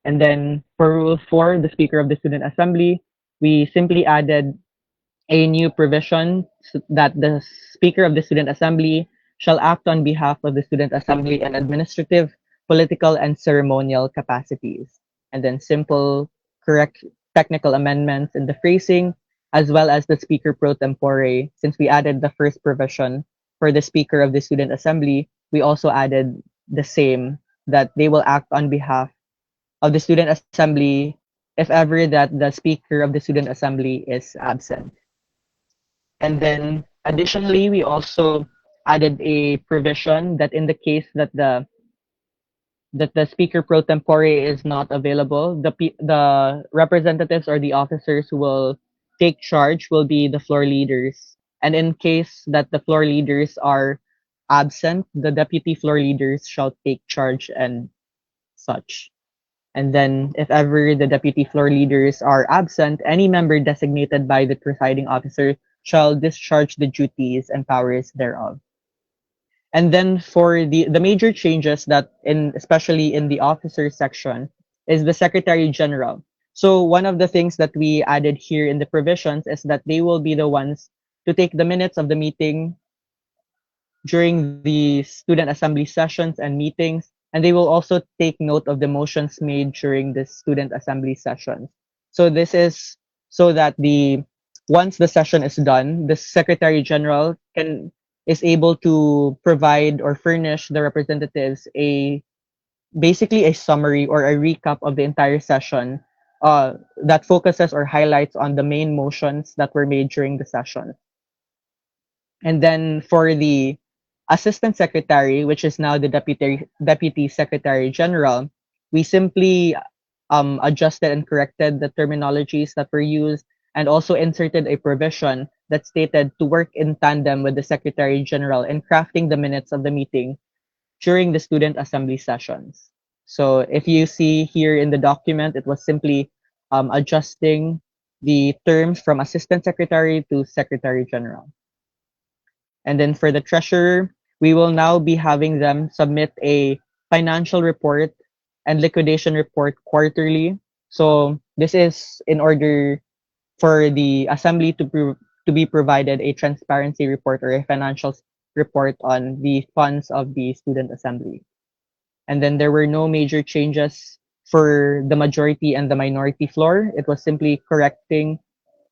And then for Rule 4, the Speaker of the Student Assembly, we simply added a new provision that the Speaker of the Student Assembly shall act on behalf of the Student Assembly in administrative, political, and ceremonial capacities. And then simple, correct technical amendments in the phrasing, as well as the Speaker pro tempore. Since we added the first provision for the Speaker of the Student Assembly, we also added the same, that they will act on behalf of the Student Assembly if ever that the Speaker of the Student Assembly is absent. And then additionally, we also added a provision that in the case that the speaker pro tempore is not available, the representatives or the officers who will take charge will be the floor leaders. And in case that the floor leaders are absent, the deputy floor leaders shall take charge and such. And then, if ever the deputy floor leaders are absent, any member designated by the presiding officer shall discharge the duties and powers thereof. And then for the major changes that in especially in the officer section is the Secretary General. So one of the things that we added here in the provisions is that they will be the ones to take the minutes of the meeting during the student assembly sessions and meetings, and they will also take note of the motions made during the student assembly sessions. So this is so that the once the session is done, the Secretary General can is able to provide or furnish the representatives a basically a summary or a recap of the entire session that focuses or highlights on the main motions that were made during the session. And then for the assistant secretary, which is now the deputy secretary general, we simply adjusted and corrected the terminologies that were used and also inserted a provision that stated to work in tandem with the secretary general in crafting the minutes of the meeting during the student assembly sessions. So if you see here in the document, it was simply adjusting the terms from assistant secretary to secretary general. And then for the treasurer, we will now be having them submit a financial report and liquidation report quarterly. So this is in order for the assembly to be provided a transparency report or a financial report on the funds of the student assembly. And then there were no major changes for the majority and the minority floor. It was simply correcting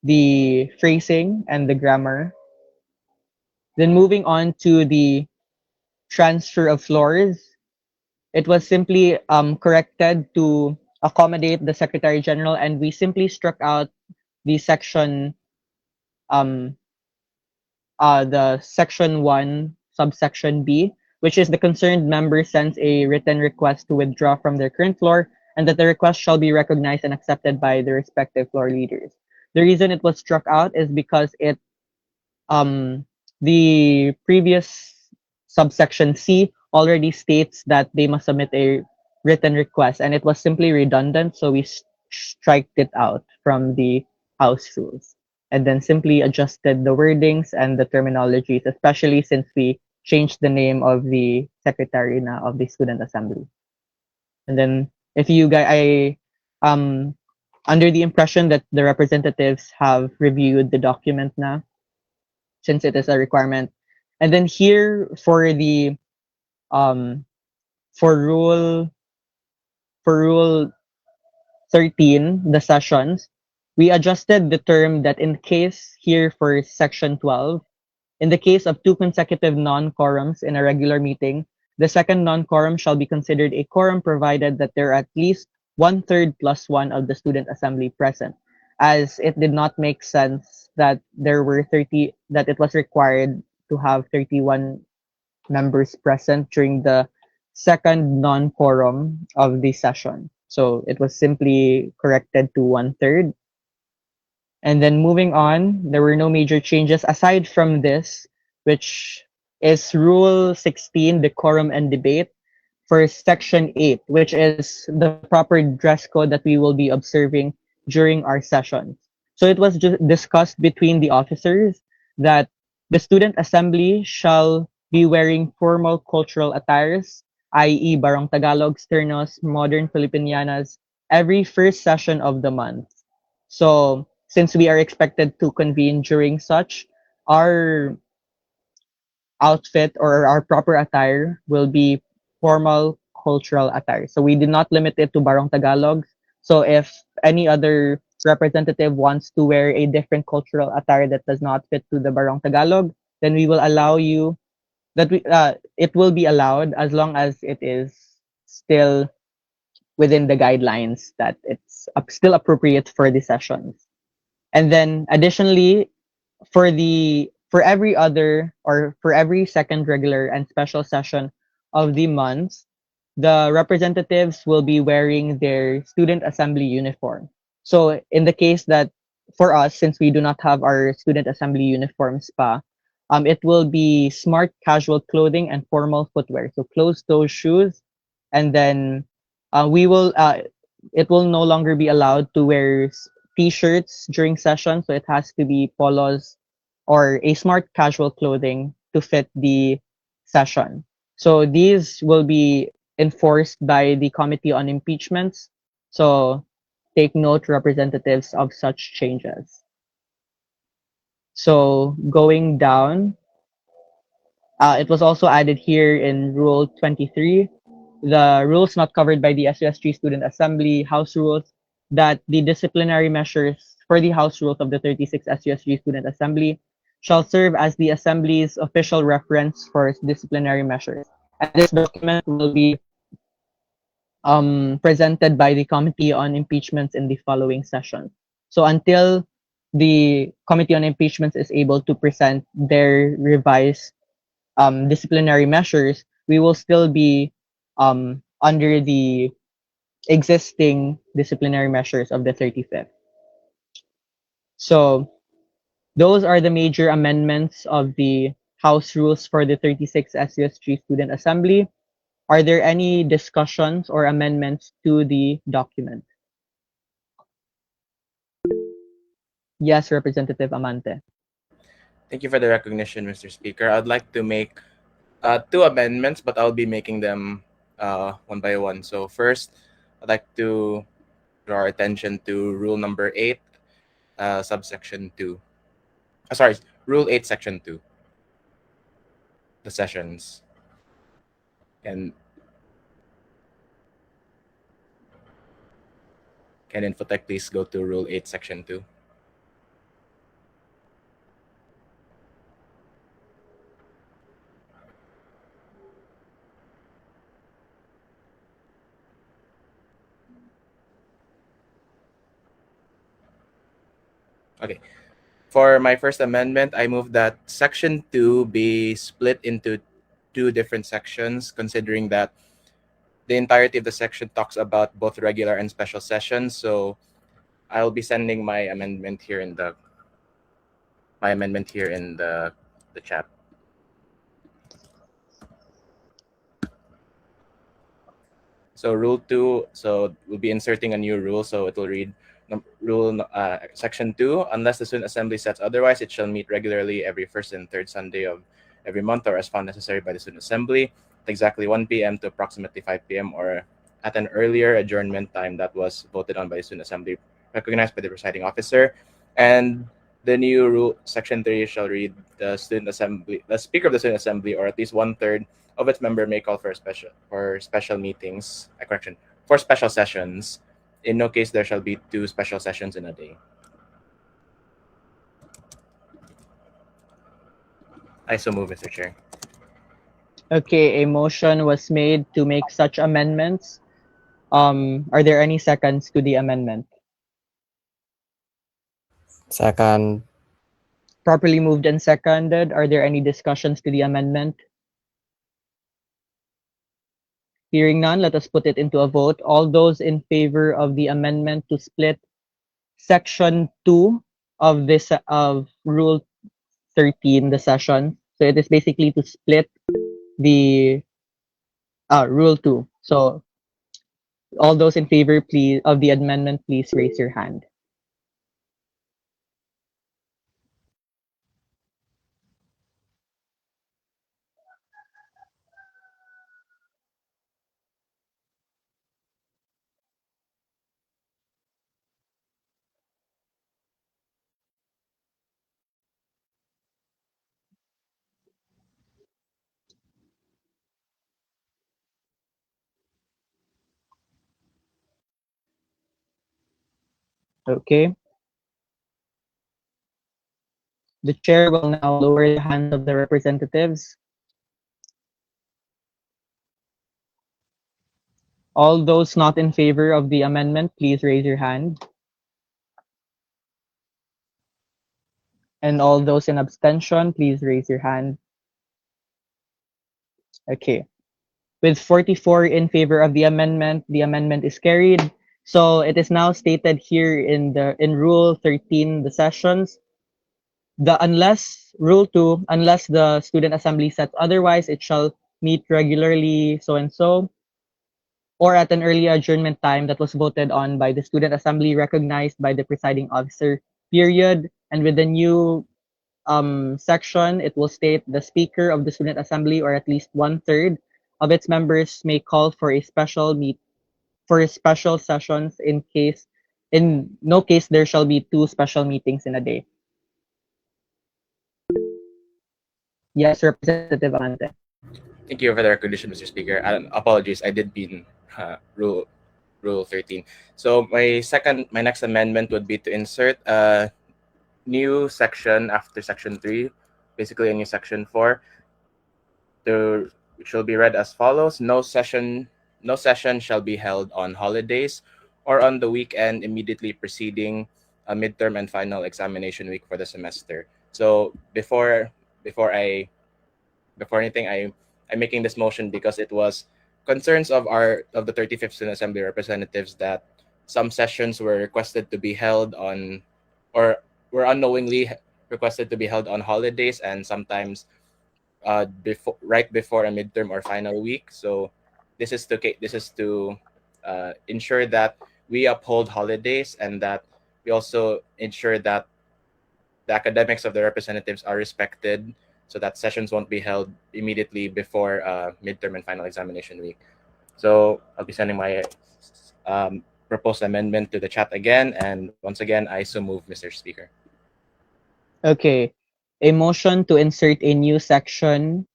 the phrasing and the grammar. Then moving on to the transfer of floors, it was simply corrected to accommodate the Secretary General, and we simply struck out the section, um, the section 1, subsection B, which is the concerned member sends a written request to withdraw from their current floor, and that the request shall be recognized and accepted by the respective floor leaders. The reason it was struck out is because it um, the previous subsection C already states that they must submit a written request, and it was simply redundant, so we striked it out from the House rules and then simply adjusted the wordings and the terminologies, especially since we changed the name of the secretary na of the student assembly. And then if you guys, under the impression that the representatives have reviewed the document na, since it is a requirement. And then here for the um for rule for rule 13, the sessions, we adjusted the term that in case here for section 12, in the case of two consecutive non-quorums in a regular meeting, the second non-quorum shall be considered a quorum provided that there are at least 1/3 plus 1 of the student assembly present, as it did not make sense that that it was required to have 31 members present during the second non-quorum of the session. So it was simply corrected to 1/3. And then moving on, there were no major changes aside from this, which is Rule 16, Decorum and Debate, for Section 8, which is the proper dress code that we will be observing during our sessions. So it was just discussed between the officers that the student assembly shall be wearing formal cultural attires, i.e. Barong Tagalog, Sternos, Modern Filipinianas, every first session of the month. So since we are expected to convene during such, our outfit or our proper attire will be formal cultural attire. So we did not limit it to Barong Tagalog. So if any other representative wants to wear a different cultural attire that does not fit to the Barong Tagalog, then we will allow you that it will be allowed as long as it is still within the guidelines that it's still appropriate for the sessions. And then additionally, for every other or for every second regular and special session of the month, the representatives will be wearing their student assembly uniform. So in the case that for us, since we do not have our student assembly uniforms pa, it will be smart casual clothing and formal footwear. So closed-toe shoes, and then we will it will no longer be allowed to wear t-shirts during session. So it has to be polos or a smart casual clothing to fit the session. So these will be enforced by the Committee on Impeachments. So take note, representatives, of such changes. So going down, it was also added here in Rule 23, the rules not covered by the SUSG Student Assembly House Rules, that the disciplinary measures for the House Rules of the 36th SUSG Student Assembly shall serve as the Assembly's official reference for disciplinary measures. And this document will be presented by the Committee on Impeachments in the following session. So until the Committee on Impeachments is able to present their revised disciplinary measures, we will still be under the existing disciplinary measures of the 35th. So those are the major amendments of the House Rules for the 36th SUSG Student Assembly. Are there any discussions or amendments to the document? Yes, Representative Amante. Thank you for the recognition, Mr. Speaker. I'd like to make two amendments, but I'll be making them one by one. So first, I'd like to draw our attention to Rule number 8, subsection 2. Sorry, Rule 8, Section 2. The sessions. And can Infotech please go to Rule 8, Section 2? Okay. For my first amendment, I move that Section 2 be split into two different sections, considering that the entirety of the section talks about both regular and special sessions. So I'll be sending my amendment here in the chat. So Rule 2, so we'll be inserting a new rule, so it will read Section 2, unless the Student Assembly sets otherwise, it shall meet regularly every first and third Sunday of every month or as found necessary by the Student Assembly at exactly 1 p.m. to approximately 5 p.m. or at an earlier adjournment time that was voted on by the Student Assembly, recognized by the presiding officer. And the new rule, Section 3, shall read the Speaker of the Student Assembly, or at least 1/3 of its member may call for special meetings, for special sessions. In no case there shall be two special sessions in a day. I so move, Mr. Chair. Okay, a motion was made to make such amendments. Are there any seconds to the amendment? Second. Properly moved and seconded. Are there any discussions to the amendment? Hearing none, let us put it into a vote. All those in favor of the amendment to split Section 2 of this of Rule 13, the session. So it is basically to split the Rule 2. So all those in favor, please, of the amendment, please raise your hand. Okay. The chair will now lower the hands of the representatives. All those not in favor of the amendment, please raise your hand. And all those in abstention, please raise your hand. Okay. With 44 in favor of the amendment is carried. So it is now stated here in Rule 13, the sessions, unless the student assembly sets otherwise, it shall meet regularly so and so, or at an early adjournment time that was voted on by the student assembly recognized by the presiding officer, period. And with the new section, it will state the speaker of the student assembly or at least one third of its members may call for a special sessions in no case there shall be two special meetings in a day. Yes, Representative Amante. Thank you for the recognition, Mr. Speaker. Apologies, I did mean Rule 13. So my next amendment would be to insert a new section after Section 3, basically a new Section 4, which will be read as follows: No session shall be held on holidays or on the weekend immediately preceding a midterm and final examination week for the semester. So before anything, I'm making this motion because it was concerns of the 35th Student Assembly representatives that some sessions were requested to be held on, or were unknowingly requested to be held on holidays, and sometimes right before a midterm or final week. So this is to ensure that we uphold holidays and that we also ensure that the academics of the representatives are respected, so that sessions won't be held immediately before midterm and final examination week. So I'll be sending my proposed amendment to the chat again, and once again, I so move, Mr. Speaker. Okay. A motion to insert a new section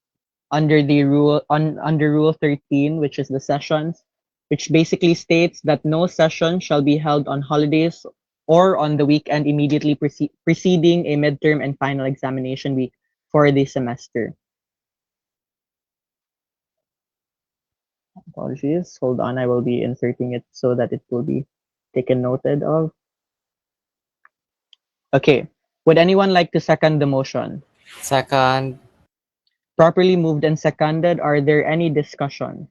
under Rule 13, which is the sessions, which basically states that no session shall be held on holidays or on the weekend immediately preceding a midterm and final examination week for the semester. Apologies. Hold on, I will be inserting it so that it will be taken noted of. Okay. Would anyone like to second the motion? Second. Properly moved and seconded. Are there any discussions?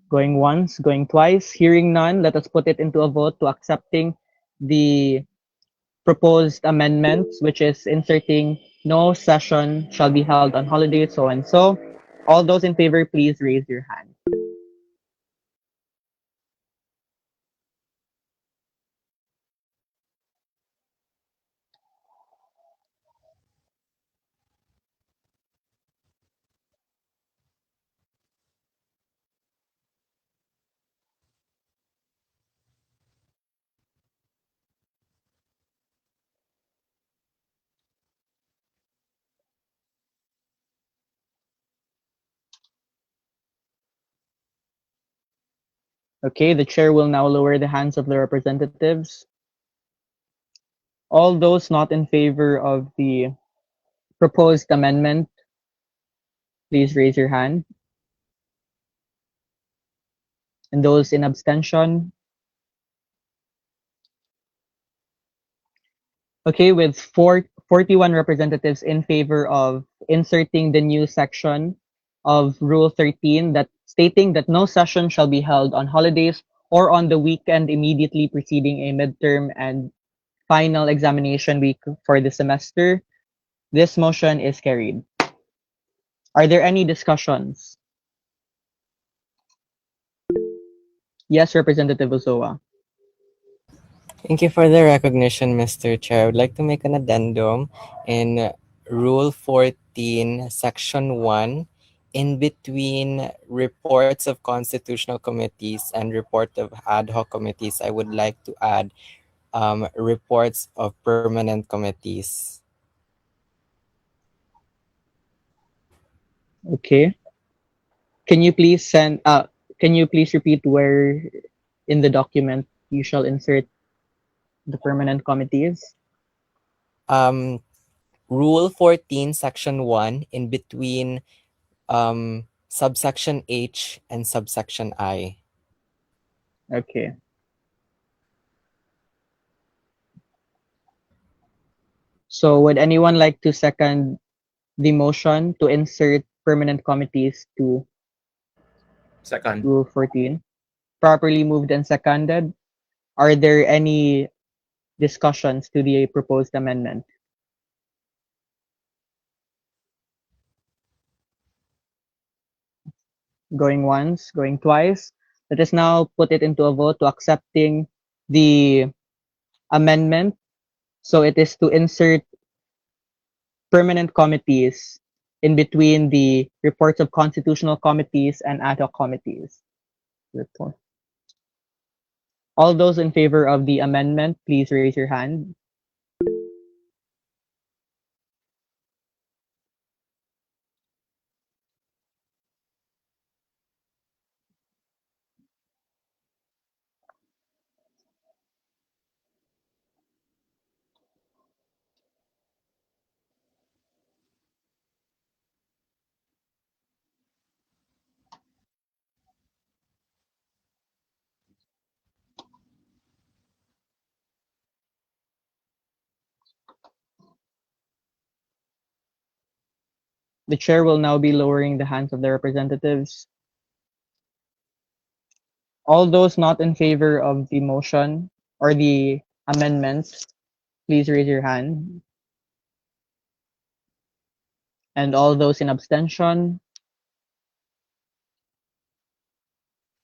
Going once, going twice. Hearing none, let us put it into a vote to accepting the proposed amendments, which is inserting no session shall be held on holidays, so and so. All those in favor, please raise your hand. Okay, the chair will now lower the hands of the representatives. All those not in favor of the proposed amendment, please raise your hand. And those in abstention. Okay, with 41 representatives in favor of inserting the new section of Rule 13 that stating that no session shall be held on holidays or on the weekend immediately preceding a midterm and final examination week for the semester, this motion is carried. Are there any discussions? Yes, Representative Ozoa. Thank you for the recognition, Mr. Chair. I would like to make an addendum in Rule 14, Section 1, in between reports of constitutional committees and report of ad hoc committees. I would like to add reports of permanent committees. Okay. Can you please repeat where in the document you shall insert the permanent committees? Rule 14, Section 1, in between subsection H and subsection I. Okay. So would anyone like to second the motion to insert permanent committees to Second. Rule 14? Properly moved and seconded. Are there any discussions to the proposed amendment? Going once, going twice. Let us now put it into a vote to accepting the amendment. So it is to insert permanent committees in between the reports of constitutional committees and ad hoc committees. Report. All those in favor of the amendment, please raise your hand. The chair will now be lowering the hands of the representatives. All those not in favor of the motion or the amendment, please raise your hand. And all those in abstention.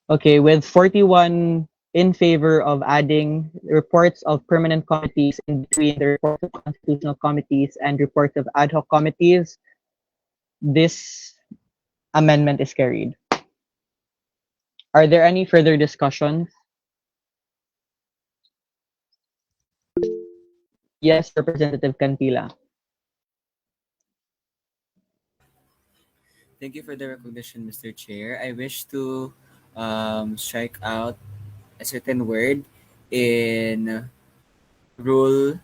Okay, with 41 in favor of adding reports of permanent committees in between the reports of constitutional committees and reports of ad hoc committees, this amendment is carried. Are there any further discussions? Yes, Representative Cantila. Thank you for the recognition, Mr. Chair. I wish to strike out a certain word in Rule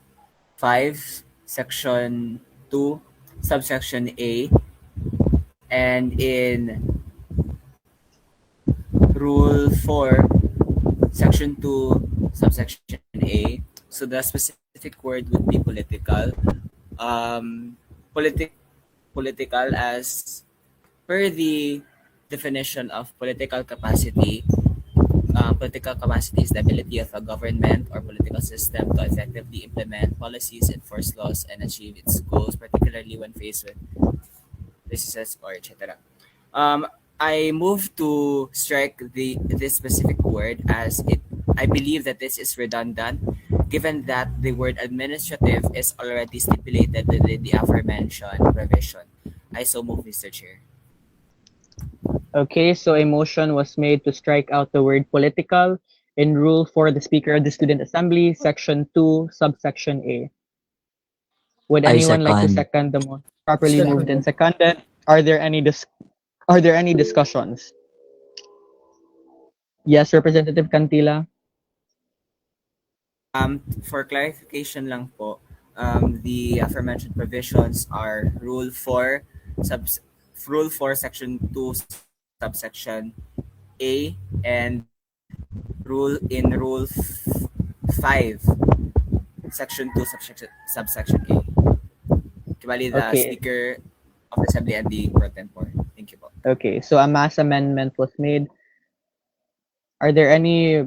5, Section 2, Subsection A, and in Rule 4, Section 2, Subsection A. So the specific word would be political. Um, politic, political as per the definition of political capacity. Political capacity is the ability of a government or political system to effectively implement policies, enforce laws, and achieve its goals, particularly when faced with diseases or etc. Um, I move to strike this specific word as it. I believe that this is redundant, given that the word administrative is already stipulated within the aforementioned provision. I so move, Mr. Chair. Okay, so a motion was made to strike out the word political in Rule for the Speaker of the Student Assembly, Section 2, Subsection A. Would I anyone like to second. second the motion? Properly moved and Second. seconded. Are there any discussions? Yes, Representative Cantila. For clarification lang po, the aforementioned provisions are subs, Rule 4, Section 2, Subsection A, and Rule 5, Section 2, Subsection A. Kibali the Okay. Speaker of the Assembly and the Pro Tempore. Thank you po. Okay, so a mass amendment was made. Are there any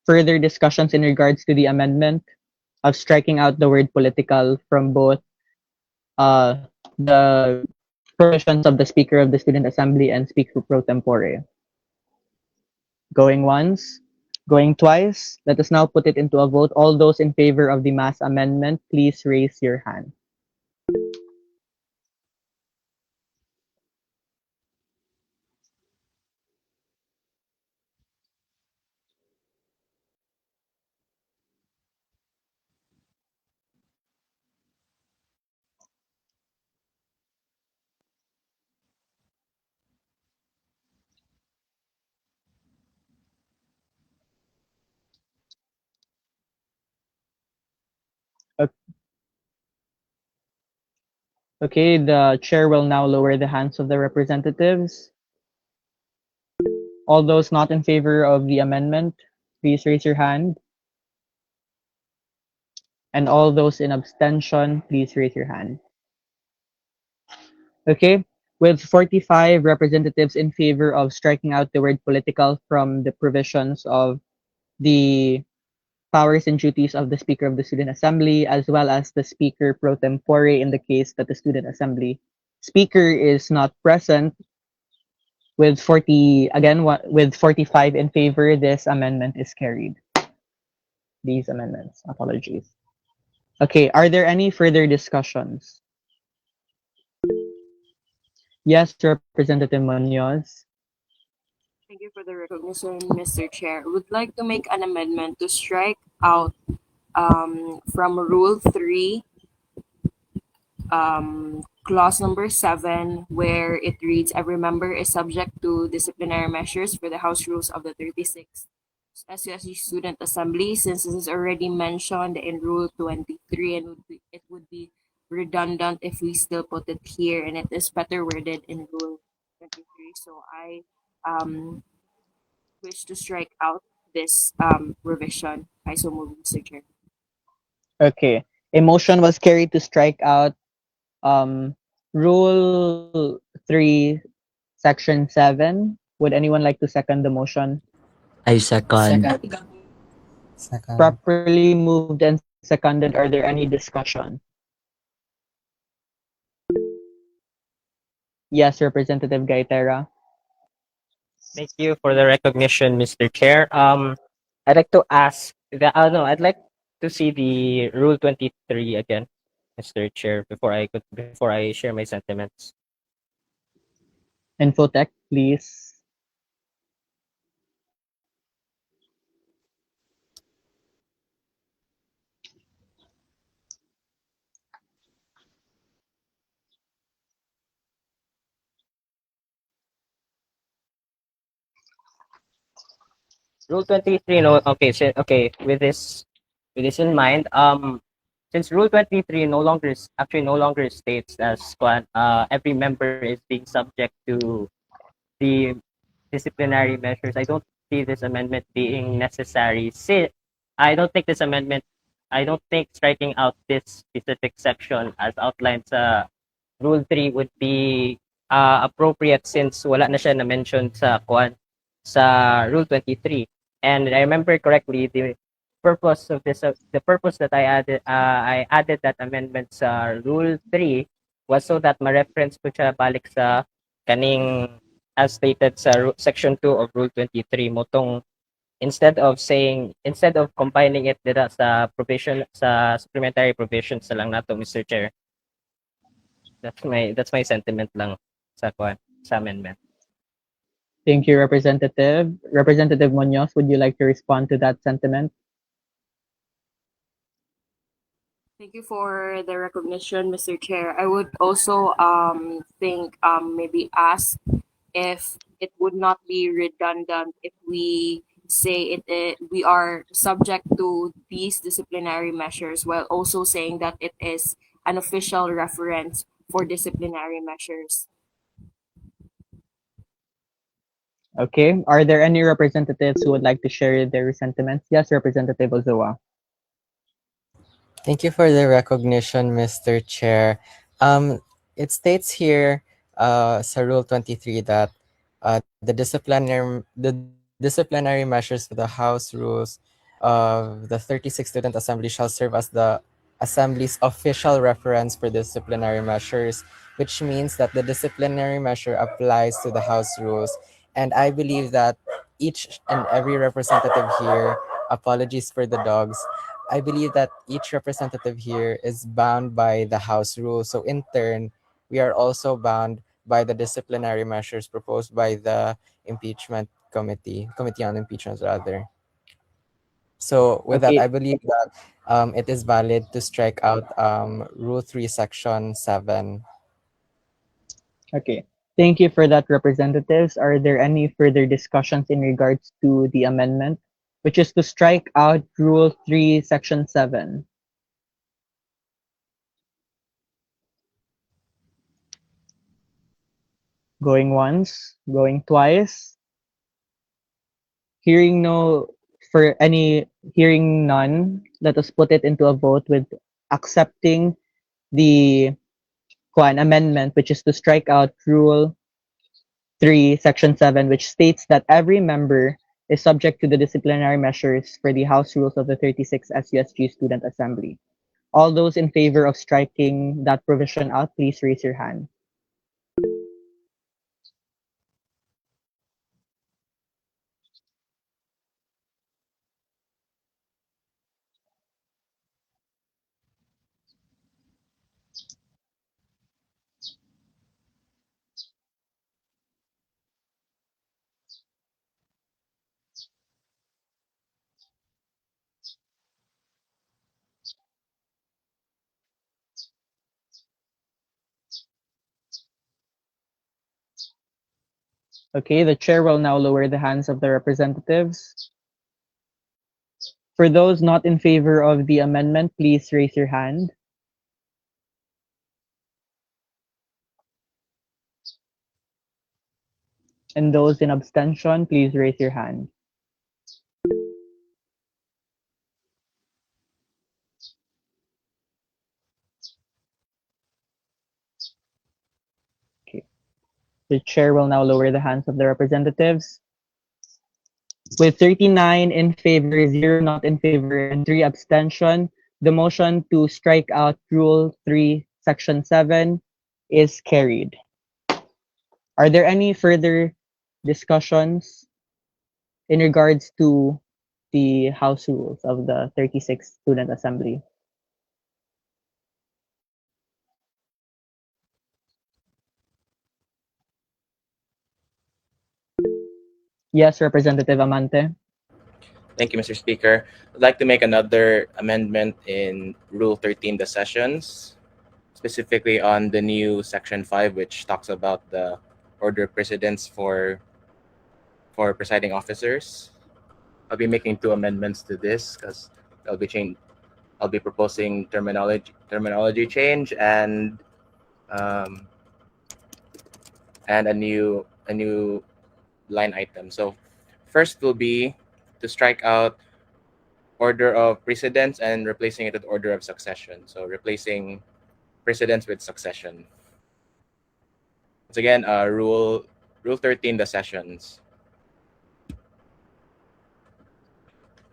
further discussions in regards to the amendment of striking out the word political from both the provisions of the Speaker of the Student Assembly and Speaker Pro Tempore? Going once, going twice. Let us now put it into a vote. All those in favor of the mass amendment, please raise your hand. Okay, the chair will now lower the hands of the representatives. All those not in favor of the amendment, please raise your hand. And all those in abstention, please raise your hand. Okay, with 45 representatives in favor of striking out the word political from the provisions of the powers and duties of the Speaker of the Student Assembly, as well as the Speaker pro tempore in the case that the Student Assembly Speaker is not present. With 45 in favor, this amendment is carried. These amendments, apologies. Okay, are there any further discussions? Yes, Representative Munoz. Thank you for the recognition, Mr. Chair. Would like to make an amendment to strike out from Rule 3, clause number 7, where it reads, every member is subject to disciplinary measures for the House Rules of the 36th SUSG Student Assembly, since this is already mentioned in Rule 23, and it would be redundant if we still put it here, and it is better worded in Rule 23. So I wish to strike out this revision. I so move, Mr. Chair. Okay, a motion was carried to strike out um, Rule 3, Section 7. Would anyone like to second the motion? I second. Second. Properly moved and seconded. Are there any discussion? Yes, Representative Gaitera. Thank you for the recognition, Mr. Chair. I'd like to ask the no, I'd like to see the Rule 23 again, Mr. Chair, before I share my sentiments. Infotech, please. Rule 23, no, okay, okay, with this in mind, since Rule 23 no longer states as every member is being subject to the disciplinary measures, I don't see this amendment being necessary. I don't think striking out this specific section as outlined sa Rule 3 would be appropriate, since wala na siya na-mention sa Rule 23. And I remember correctly, the purpose that I added that amendment sa Rule 3 was so that ma-reference ko siya balik sa kaning as stated sa Section 2 of Rule 23 motong instead of combining it dira sa supplementary provisions na lang nato, Mr. Chair. That's my sentiment lang sa amendment. Thank you, Representative. Representative Munoz, would you like to respond to that sentiment? Thank you for the recognition, Mr. Chair. I would also think maybe ask if it would not be redundant if we say we are subject to these disciplinary measures, while also saying that it is an official reference for disciplinary measures. Okay. Are there any representatives who would like to share their sentiments? Yes, Representative Ozawa. Thank you for the recognition, Mr. Chair. It states here, sa Rule 23 that the disciplinary measures for the House Rules of the 36th Student Assembly shall serve as the Assembly's official reference for disciplinary measures, which means that the disciplinary measure applies to the House Rules. And I believe that each and every representative here, apologies for the dogs, I believe that each representative here is bound by the House Rules. So in turn, we are also bound by the disciplinary measures proposed by the Committee on Impeachment rather. So with that, I believe that it is valid to strike out Rule 3, Section 7. Okay. Thank you for that, representatives. Are there any further discussions in regards to the amendment, which is to strike out Rule 3, Section 7? Going once, going twice. Hearing none, let us put it into a vote with accepting the amendment, which is to strike out Rule 3, Section 7, which states that every member is subject to the disciplinary measures for the House Rules of the 36th SUSG Student Assembly. All those in favor of striking that provision out, please raise your hand. Okay, the chair will now lower the hands of the representatives. For those not in favor of the amendment, please raise your hand. And those in abstention, please raise your hand. Okay. The chair will now lower the hands of the representatives. With 39 in favor, 0 not in favor, and 3 abstention, the motion to strike out Rule 3, Section 7 is carried. Are there any further discussions in regards to the House Rules of the 36th Student Assembly? Yes, Representative Amante. Thank you, Mr. Speaker. I'd like to make another amendment in Rule 13, the sessions, specifically on the new Section 5, which talks about the order of precedence for presiding officers. I'll be making 2 amendments to this because I'll be proposing terminology change and a new line item. So first will be to strike out order of precedence and replacing it with order of succession. So replacing precedence with succession. Once again, rule 13, the sessions.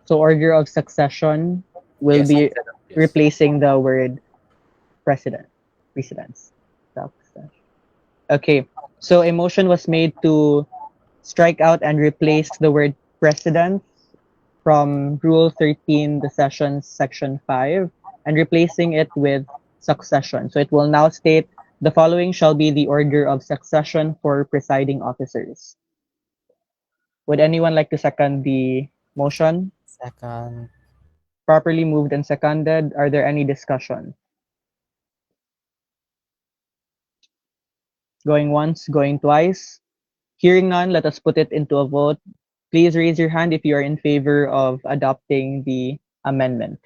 So order of succession will Yes, be yes. replacing the word precedence. Okay, so a motion was made to strike out and replace the word precedence from Rule 13, the sessions, Section 5, and replacing it with succession. So it will now state, the following shall be the order of succession for presiding officers. Would anyone like to second the motion? Second. Properly moved and seconded. Are there any discussion? Going once, going twice. Hearing none, let us put it into a vote. Please raise your hand if you are in favor of adopting the amendment.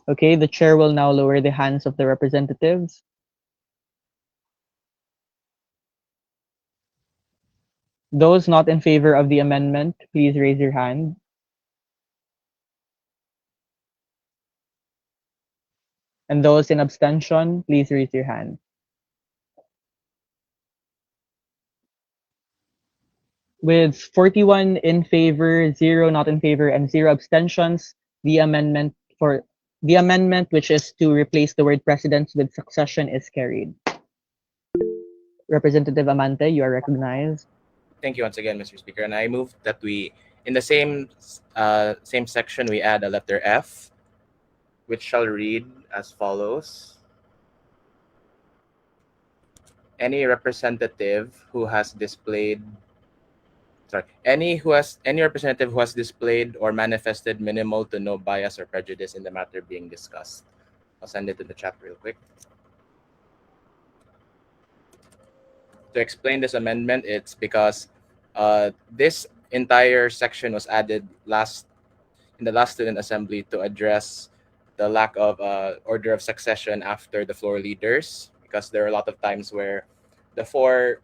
Okay, the chair will now lower the hands of the representatives. Those not in favor of the amendment, please raise your hand. And those in abstention, please raise your hand. With 41 in favor, 0 not in favor, and 0 abstentions, the amendment which is to replace the word precedence with succession is carried. Representative Amante, you are recognized. Thank you once again, Mr. Speaker. And I move that we, in the same section, we add a letter F, which shall read as follows. Any representative who has displayed any representative who has displayed or manifested minimal to no bias or prejudice in the matter being discussed. I'll send it to the chat real quick. To explain this amendment, it's because this entire section was added last in the last student assembly to address the lack of order of succession after the floor leaders, because there are a lot of times where the four,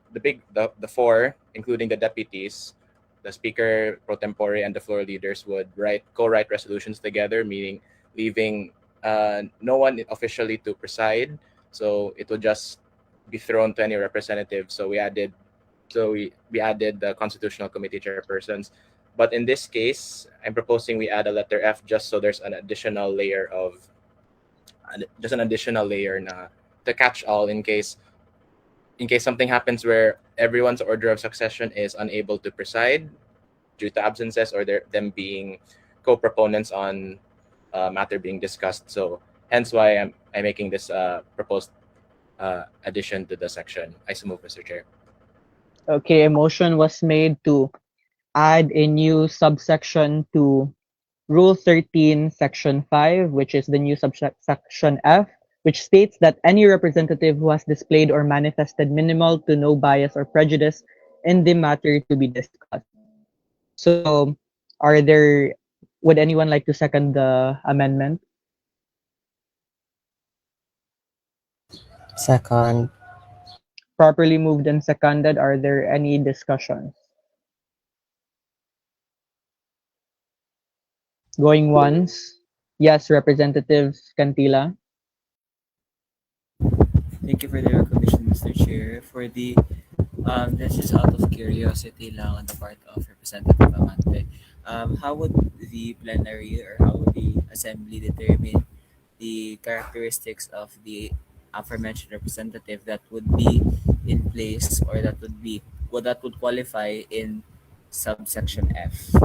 including the deputies, the speaker pro tempore and the floor leaders would co-write resolutions together, meaning leaving no one officially to preside. So it would just be thrown to any representative. So we added the constitutional committee chairpersons. But in this case, I'm proposing we add a letter F just so there's an additional layer na to catch all in case something happens where everyone's order of succession is unable to preside due to absences or them being co-proponents on matter being discussed. So hence why I'm making this proposed addition to the section. I so move, Mr. Chair. Okay, a motion was made to add a new subsection to Rule 13, Section 5, which is the new subsection F, which states that any representative who has displayed or manifested minimal to no bias or prejudice in the matter to be discussed. So, would anyone like to second the amendment? Second. Properly moved and seconded. Are there any discussions? Going once. Yes, Representative Cantila. Thank you for the recognition, Mr. Chair. This is out of curiosity lang on the part of Representative Amante. How would the plenary or how would the assembly determine the characteristics of the aforementioned representative that would be in place or that would qualify in subsection F?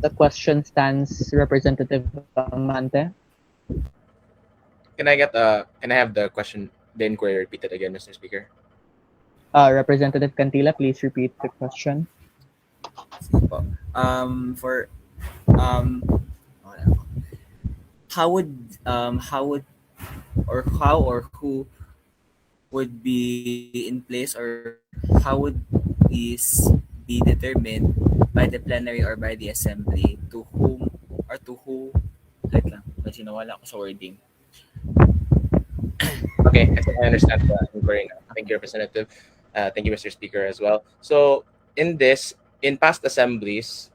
The question stands, Representative Amante. Can I have the inquiry repeated again, Mr. Speaker? Representative Cantila, please repeat the question. For how or who would be in place, or how would this be determined by the plenary or by the assembly to whom or to who? Wait lang, medyo nawala ako sa wording. Okay, I think I understand the inquiry now. Thank you, Representative. Thank you, Mr. Speaker, as well. So in past assemblies,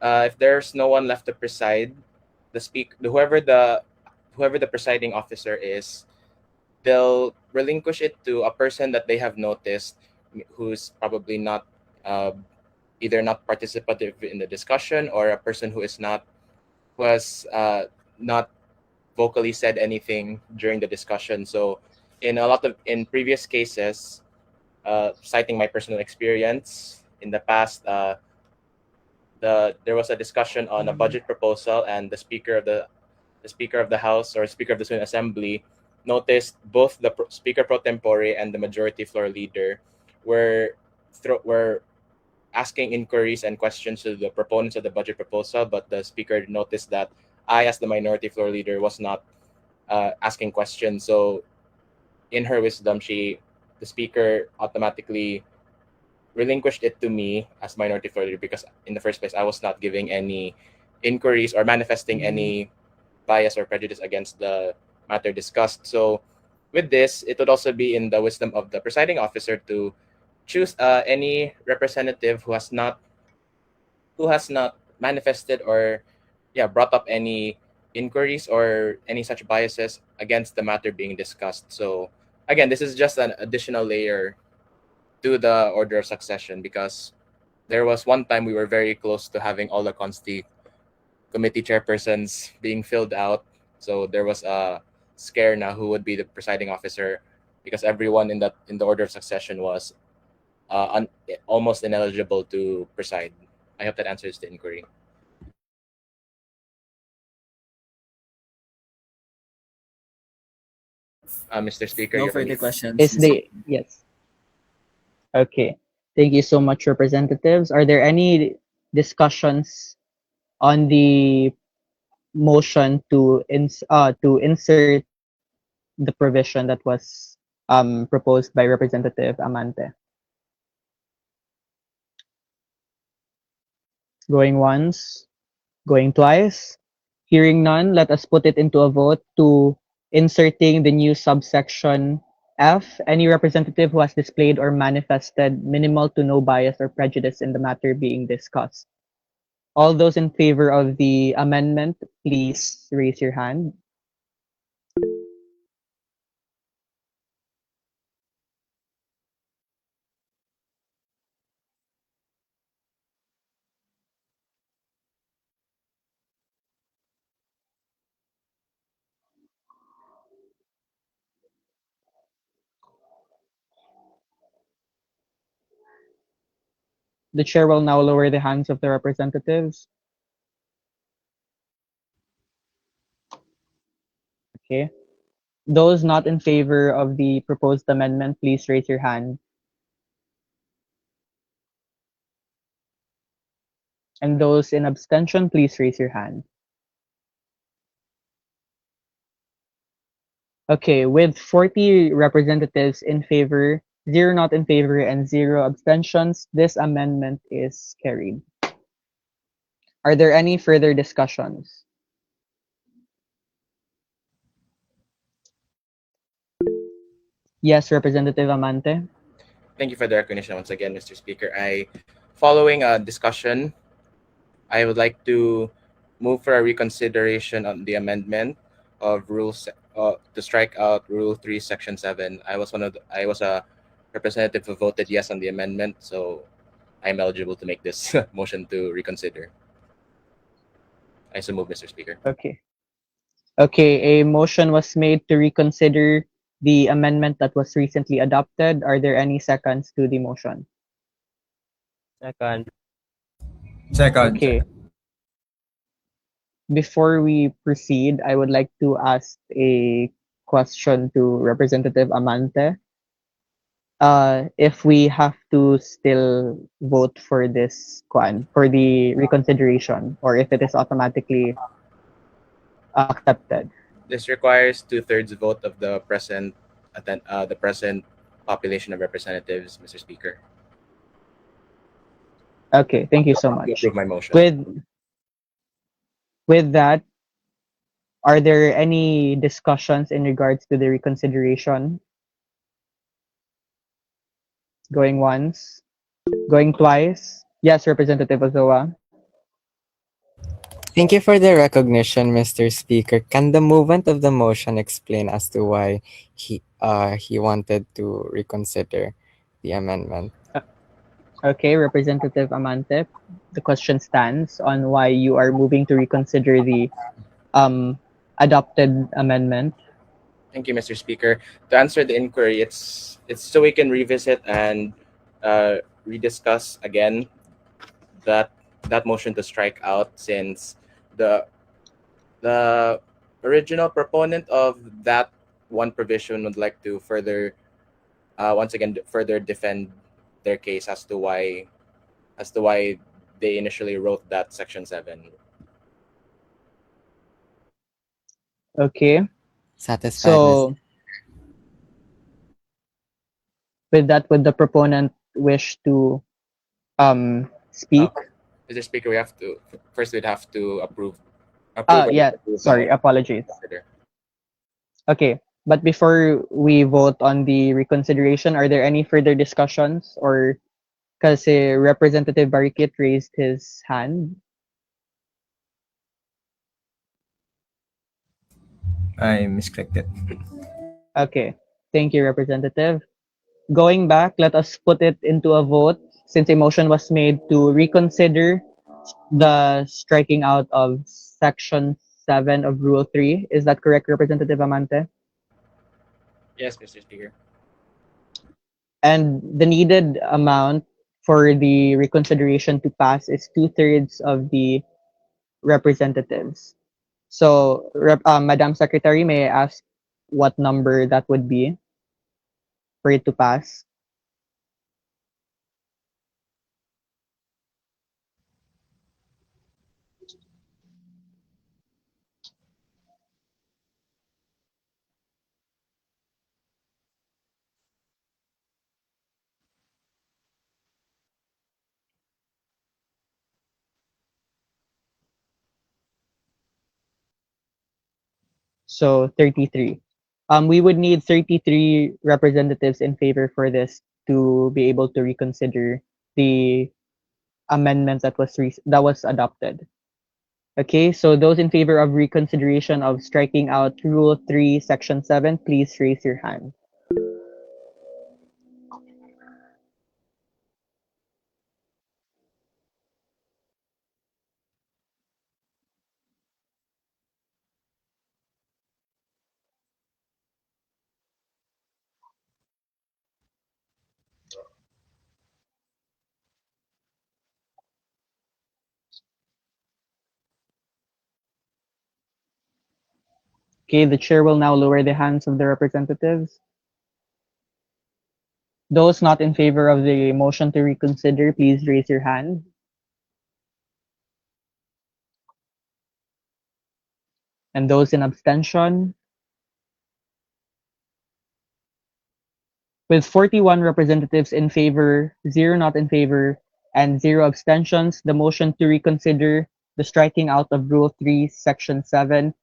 if there's no one left to preside, whoever the presiding officer is, they'll relinquish it to a person that they have noticed who's probably not either not participative in the discussion or a person who has not vocally said anything during the discussion. So in previous cases, citing my personal experience in the past, there was a discussion on a budget proposal, and the speaker of the House or Speaker of the Student Assembly noticed both the Speaker pro tempore and the Majority Floor Leader were asking inquiries and questions to the proponents of the budget proposal, but the Speaker noticed that I, as the Minority Floor Leader, was not asking questions. So, in her wisdom, the Speaker automatically relinquished it to me as Minority Floor Leader, because in the first place, I was not giving any inquiries or manifesting any bias or prejudice against the matter discussed. So with this, it would also be in the wisdom of the presiding officer to choose any representative who has not manifested or brought up any inquiries or any such biases against the matter being discussed. So again, this is just an additional layer to the order of succession, because there was one time we were very close to having all the consti committee chairpersons being filled out. So there was a scare now who would be the presiding officer, because everyone in the order of succession was almost ineligible to preside. I hope that answers the inquiry. Mr. Speaker, No you're further muted. questions. Yes. Okay. Thank you so much, representatives. Are there any discussions on the motion to insert the provision that was proposed by Representative Amante? Going once, Going twice. Hearing none, let us put it into a vote to inserting the new subsection F. Any representative who has displayed or manifested minimal to no bias or prejudice in the matter being discussed. All those in favor of the amendment, please raise your hand. The chair will now lower the hands of the representatives. Okay. Those not in favor of the proposed amendment, please raise your hand. And those in abstention, please raise your hand. Okay, with 40 representatives in favor, 0 not in favor, and 0 abstentions, this amendment is carried. Are there any further discussions? Yes, Representative Amante. Thank you for the recognition once again, Mr. Speaker. Following a discussion, I would like to move for a reconsideration on the amendment of to strike out Rule 3, Section 7. I was a representative who voted yes on the amendment, so I'm eligible to make this motion to reconsider. I so move, Mr. Speaker. Okay. Okay, a motion was made to reconsider the amendment that was recently adopted. Are there any seconds to the motion? Second. Second. Okay. Before we proceed, I would like to ask a question to Representative Amante. If we have to still vote for this for the reconsideration, or if it is automatically accepted. This requires 2/3 vote of the present population of representatives, Mr. Speaker. Okay, thank you so To much. approve my motion. With that, are there any discussions in regards to the reconsideration? Going once, going twice. Yes, Representative Ozoa. Thank you for the recognition, Mr. Speaker. Can the movement of the motion explain as to why he wanted to reconsider the amendment? Okay, Representative Amante, the question stands on why you are moving to reconsider the adopted amendment. Thank you, Mr. Speaker. To answer the inquiry, it's so we can revisit and rediscuss again that motion to strike out, since the the original proponent of that one provision would like to further once again further defend their case as to why they initially wrote that section 7. Okay. Satisfied, So with that, would the proponent wish to speak? Mr. Speaker, we'd have to approve or Yeah, disapprove the sorry, motion. apologies. Consider. Okay, but before we vote on the reconsideration, are there any further discussions? Or because Representative Barikit raised his hand. I misclicked it. Okay, thank you, Representative. Going back, let us put it into a vote since a motion was made to reconsider the striking out of Section 7 of Rule 3. Is that correct, Representative Amante? Yes, Mr. Speaker. And the needed amount for the reconsideration to pass is 2/3 of the representatives. So, Madam Secretary, may I ask what number that would be for it to pass? So 33. We would need 33 representatives in favor for this to be able to reconsider the amendment that was adopted. Okay, so those in favor of reconsideration of striking out Rule 3, Section 7, please raise your hand. Okay, the chair will now lower the hands of the representatives. Those not in favor of the motion to reconsider, please raise your hand. And those in abstention, with 41 representatives in favor, 0 not in favor, and 0 abstentions, the motion to reconsider the striking out of Rule 3, Section 7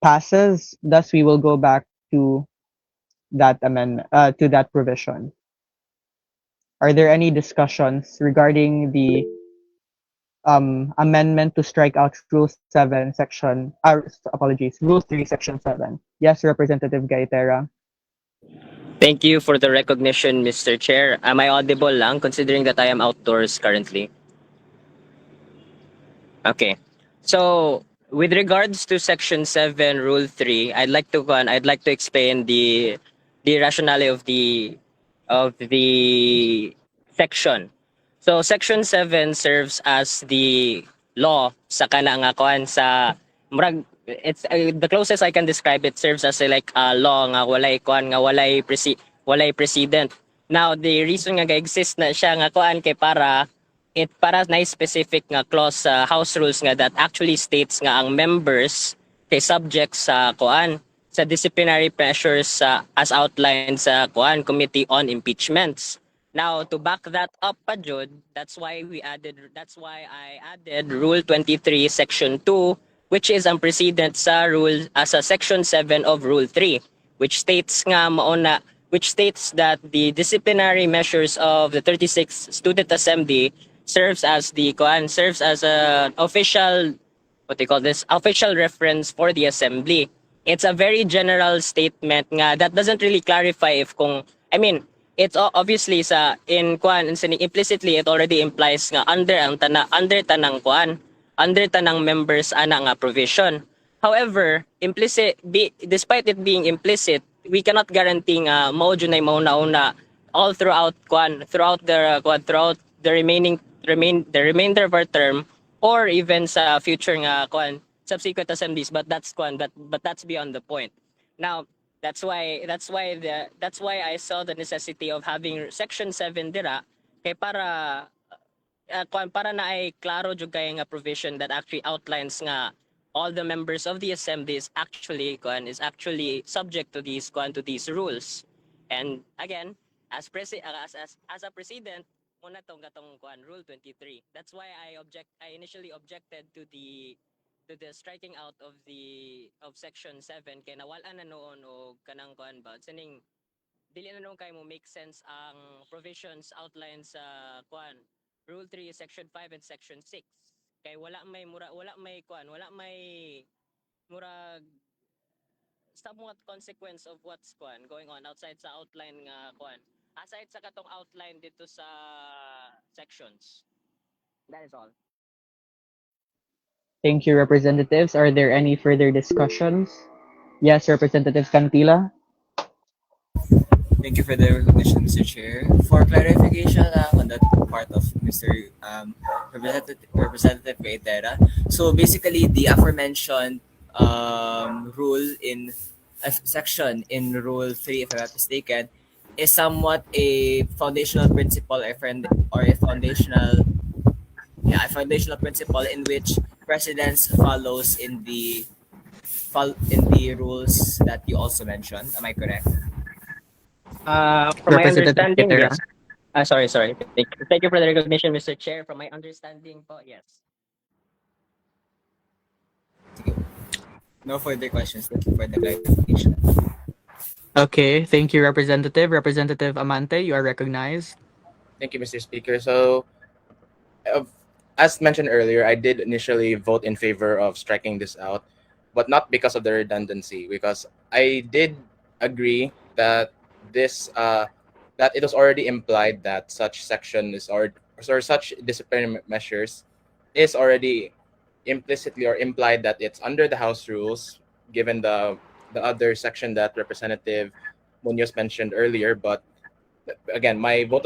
passes. Thus, we will go back to that amendment, to that provision. Are there any discussions regarding the amendment to strike out Rule 7, Rule 3, Section 7? Yes, Representative Gaitera. Thank you for the recognition, Mr. Chair. Am I audible lang considering that I am outdoors currently? Okay. So, with regards to Section 7, Rule 3, I'd like to explain the rationale of the section. So, Section 7 serves as the law sa kana nga kuan sa murag it's the closest I can describe it serves as like a law nga walay kuan nga walay precedent. Now, the reason nga ga-exist na siya nga kuan kay para na specific nga clause sa House Rules nga that actually states nga ang members kay subject sa kuan sa disciplinary measures as outlined sa kuan Committee on Impeachments. Now, to back that up pa jud, that's why I added Rule 23 Section 2, which is ang precedent sa rule sa Section 7 of Rule 3, which states that the disciplinary measures of the 36th Student Assembly serves as an official official reference for the assembly. It's a very general statement nga that doesn't really clarify if kung it's obviously implicitly it already implies nga under tanang members ana nga provision. However, despite it being implicit, we cannot guarantee nga mao junay mauna-una all throughout the remainder of our term or even sa future nga subsequent assemblies, but that's beyond the point. Now, that's why I saw the necessity of having Section 7 dira kay para na ay klaro jud kay nga provision that actually outlines nga all the members of the assembly is actually subject to these rules. And again, as a president muna gatong Rule 23. That's why I initially objected to the striking out of Section 7 kay nawala na noon o kanang sining dili na noon kay mo make sense ang provisions outlined sa Rule 3 Section 5 and Section 6 kay wala may murag somewhat consequence of what's going on outside sa outline nga aside sa katong outline dito sa sections. That is all. Thank you, representatives. Are there any further discussions? Yes, Representative Cantila. Thank you for the recognition, Mr. Chair. For clarification on that part of Mr. Representative Gaitera, so basically the aforementioned rule in section in Rule 3, if I'm not mistaken, is somewhat a foundational principle or a foundational principle in which presidents follows in the rules that you also mentioned. Am I correct? From my understanding, yes. Sorry. Thank you for the recognition, Mr. Chair. From my understanding po, yes. No further questions. Thank you for the clarification. Okay, thank you, Representative. Representative Amante, you are recognized. Thank you, Mr. Speaker. So, uh, as mentioned earlier, I did initially vote in favor of striking this out, but not because of the redundancy, because I did agree that this that it was already implied that such section is or such disciplinary measures is already implicitly or implied that it's under the House rules, given the other section that Representative Munoz mentioned earlier. But again, my vote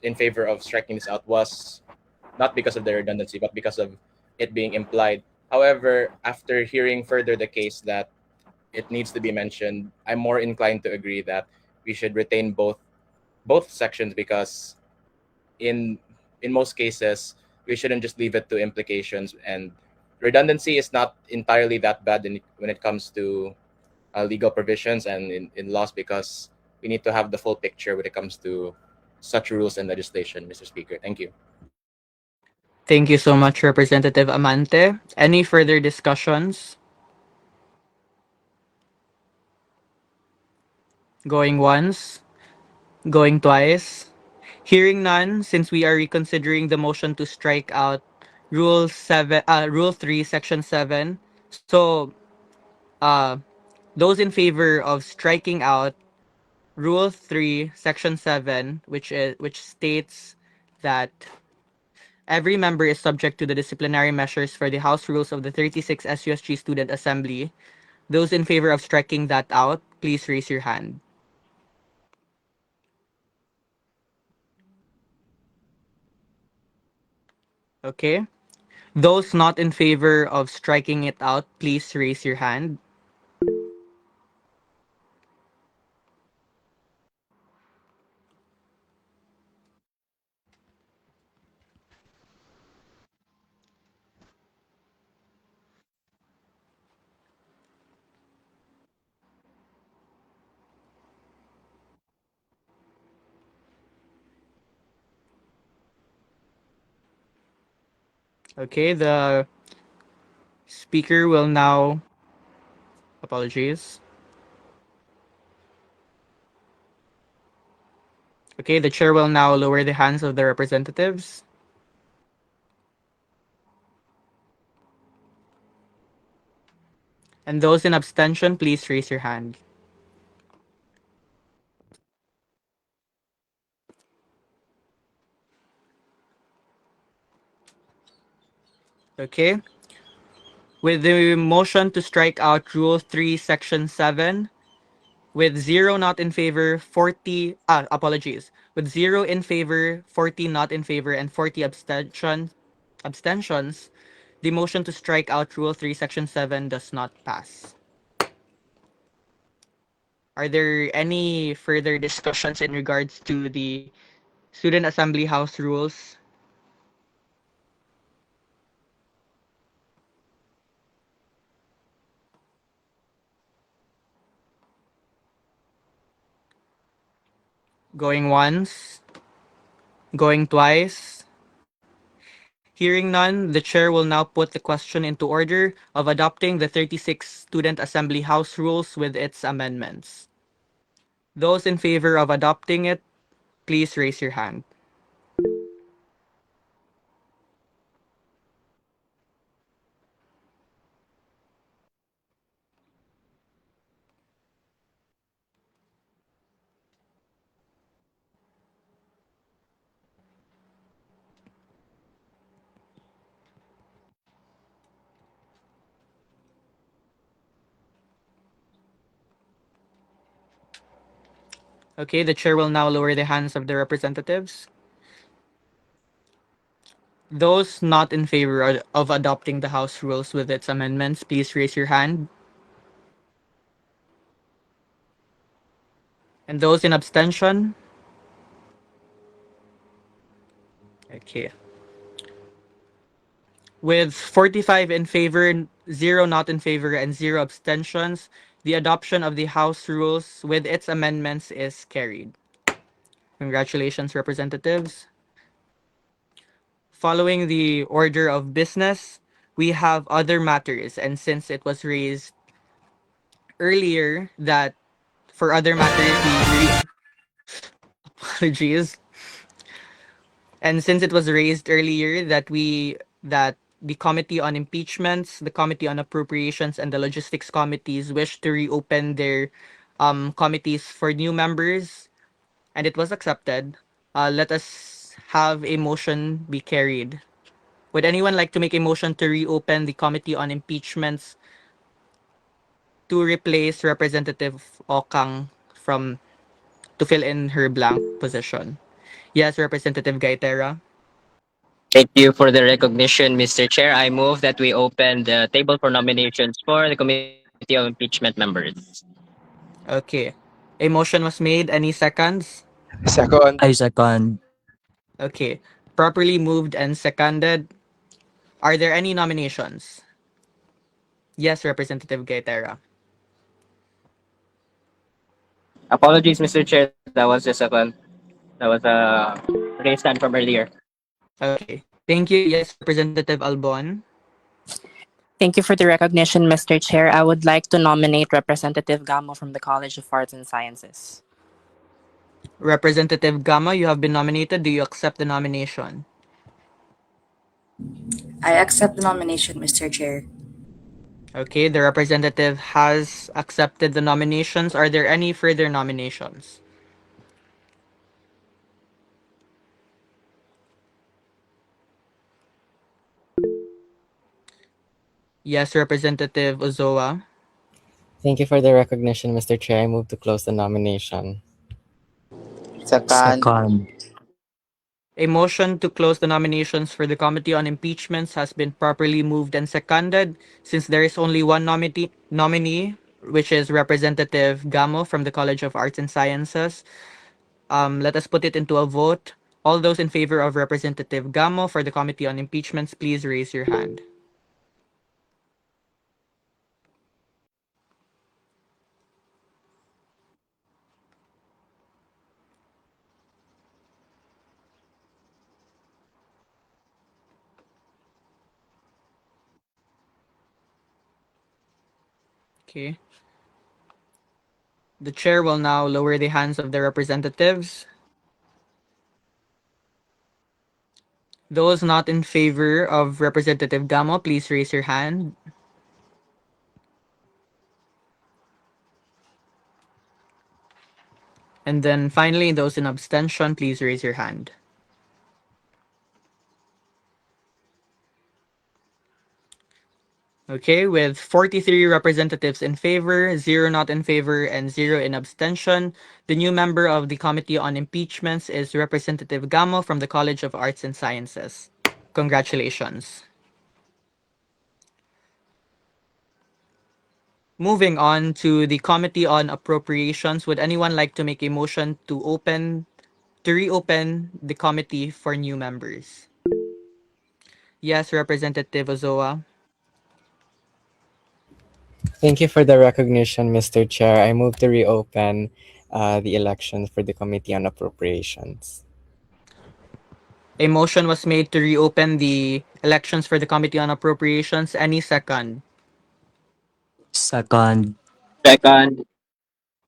in favor of striking this out was not because of the redundancy, but because of it being implied. However, after hearing further the case that it needs to be mentioned, I'm more inclined to agree that we should retain both sections, because in in most cases we shouldn't just leave it to implications, and redundancy is not entirely that bad when it comes to legal provisions and in laws, because we need to have the full picture when it comes to such rules and legislation, Mr. Speaker. Thank you. Thank you so much, Representative Amante. Any further discussions? Going once, going twice. Hearing none, since we are reconsidering the motion to strike out Rule 3, Section 7. So, uh, those in favor of striking out Rule 3, Section 7, which states that every member is subject to the disciplinary measures for the House rules of the 36th SUSG Student Assembly. Those in favor of striking that out, please raise your hand. Okay. Those not in favor of striking it out, please raise your hand. Okay, the speaker will now, apologies. Okay, the chair will now lower the hands of the representatives. And those in abstention, please raise your hand. Okay. With the motion to strike out Rule 3, Section 7, with 0 not in favor, 40, apologies. With 0 in favor, 40 not in favor, and 40 abstentions, the motion to strike out Rule 3, Section 7 does not pass. Are there any further discussions in regards to the Student Assembly House rules? Going once, going twice. Hearing none, the chair will now put the question into order of adopting the 36th Student Assembly House rules with its amendments. Those in favor of adopting it, please raise your hand. Okay, the chair will now lower the hands of the representatives. Those not in favor of adopting the House rules with its amendments, please raise your hand. And those in abstention? Okay. With 45 in favor, 0 not in favor, and 0 abstentions, the adoption of the House rules with its amendments is carried. Congratulations, representatives. Following the order of business, we have other matters, and since it was raised earlier that for other matters apologies, and since it was raised earlier that the Committee on Impeachments, the Committee on Appropriations, and the Logistics Committees wish to reopen their committees for new members, and it was accepted. Let us have a motion be carried. Would anyone like to make a motion to reopen the Committee on Impeachments to replace Representative Ocang from to fill in her blank position? Yes, Representative Gaitera. Thank you for the recognition, Mr. Chair. I move that we open the table for nominations for the Committee on Impeachment members. Okay. A motion was made. Any seconds? Second. I second. Okay. Properly moved and seconded. Are there any nominations? Yes, Representative Gaitera. Apologies, Mr. Chair. That was just that was a raised hand from earlier. Okay. Thank you. Yes, Representative Albon. Thank you for the recognition, Mr. Chair. I would like to nominate Representative Gamo from the College of Arts and Sciences. Representative Gama, you have been nominated. Do you accept the nomination? I accept the nomination, Mr. Chair. Okay, the representative has accepted the nominations. Are there any further nominations? Yes, Representative Ozoa. Thank you for the recognition, Mr. Chair. I move to close the nomination. Second. Second. A motion to close the nominations for the Committee on Impeachments has been properly moved and seconded. Since there is only one nominee, which is Representative Gamo from the College of Arts and Sciences, let us put it into a vote. All those in favor of Representative Gamo for the Committee on Impeachments, please raise your hand. Okay. The chair will now lower the hands of the representatives. Those not in favor of Representative Gamo, please raise your hand. And then finally, those in abstention, please raise your hand. Okay, with 43 representatives in favor, 0 not in favor, and 0 in abstention, the new member of the Committee on Impeachments is Representative Gamo from the College of Arts and Sciences. Congratulations. Moving on to the Committee on Appropriations, would anyone like to make a motion to reopen the committee for new members? Yes, Representative Ozoa. Thank you for the recognition, Mr. Chair. I move to reopen the elections for the Committee on Appropriations. A motion was made to reopen the elections for the Committee on Appropriations. Any second? Second. Second.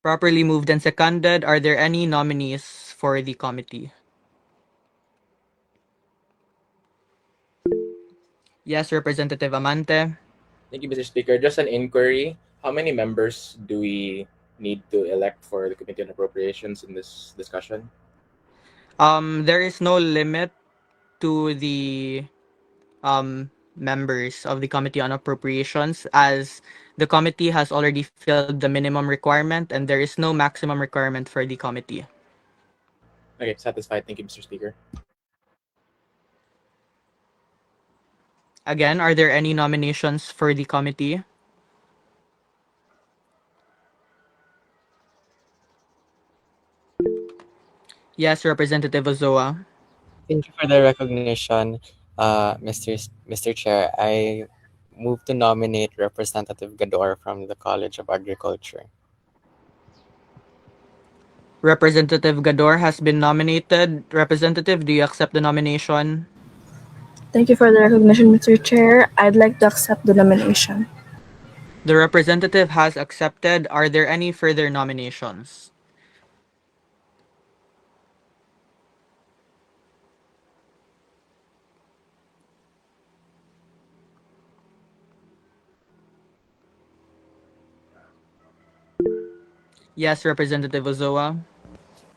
Properly moved and seconded. Are there any nominees for the committee? Yes, Representative Amante. Thank you, Mr. Speaker. Just an inquiry. How many members do we need to elect for the Committee on Appropriations in this discussion? There is no limit to the members of the Committee on Appropriations, as the committee has already filled the minimum requirement and there is no maximum requirement for the committee. Okay, satisfied. Thank you, Mr. Speaker. Again, are there any nominations for the committee? Yes, Representative Ozoa. Thank you for the recognition, Mr. Chair. I move to nominate Representative Gador from the College of Agriculture. Representative Gador has been nominated. Representative, do you accept the nomination? Thank you for the recognition, Mr. Chair. I'd like to accept the nomination. The representative has accepted. Are there any further nominations? Yes, Representative Ozoa.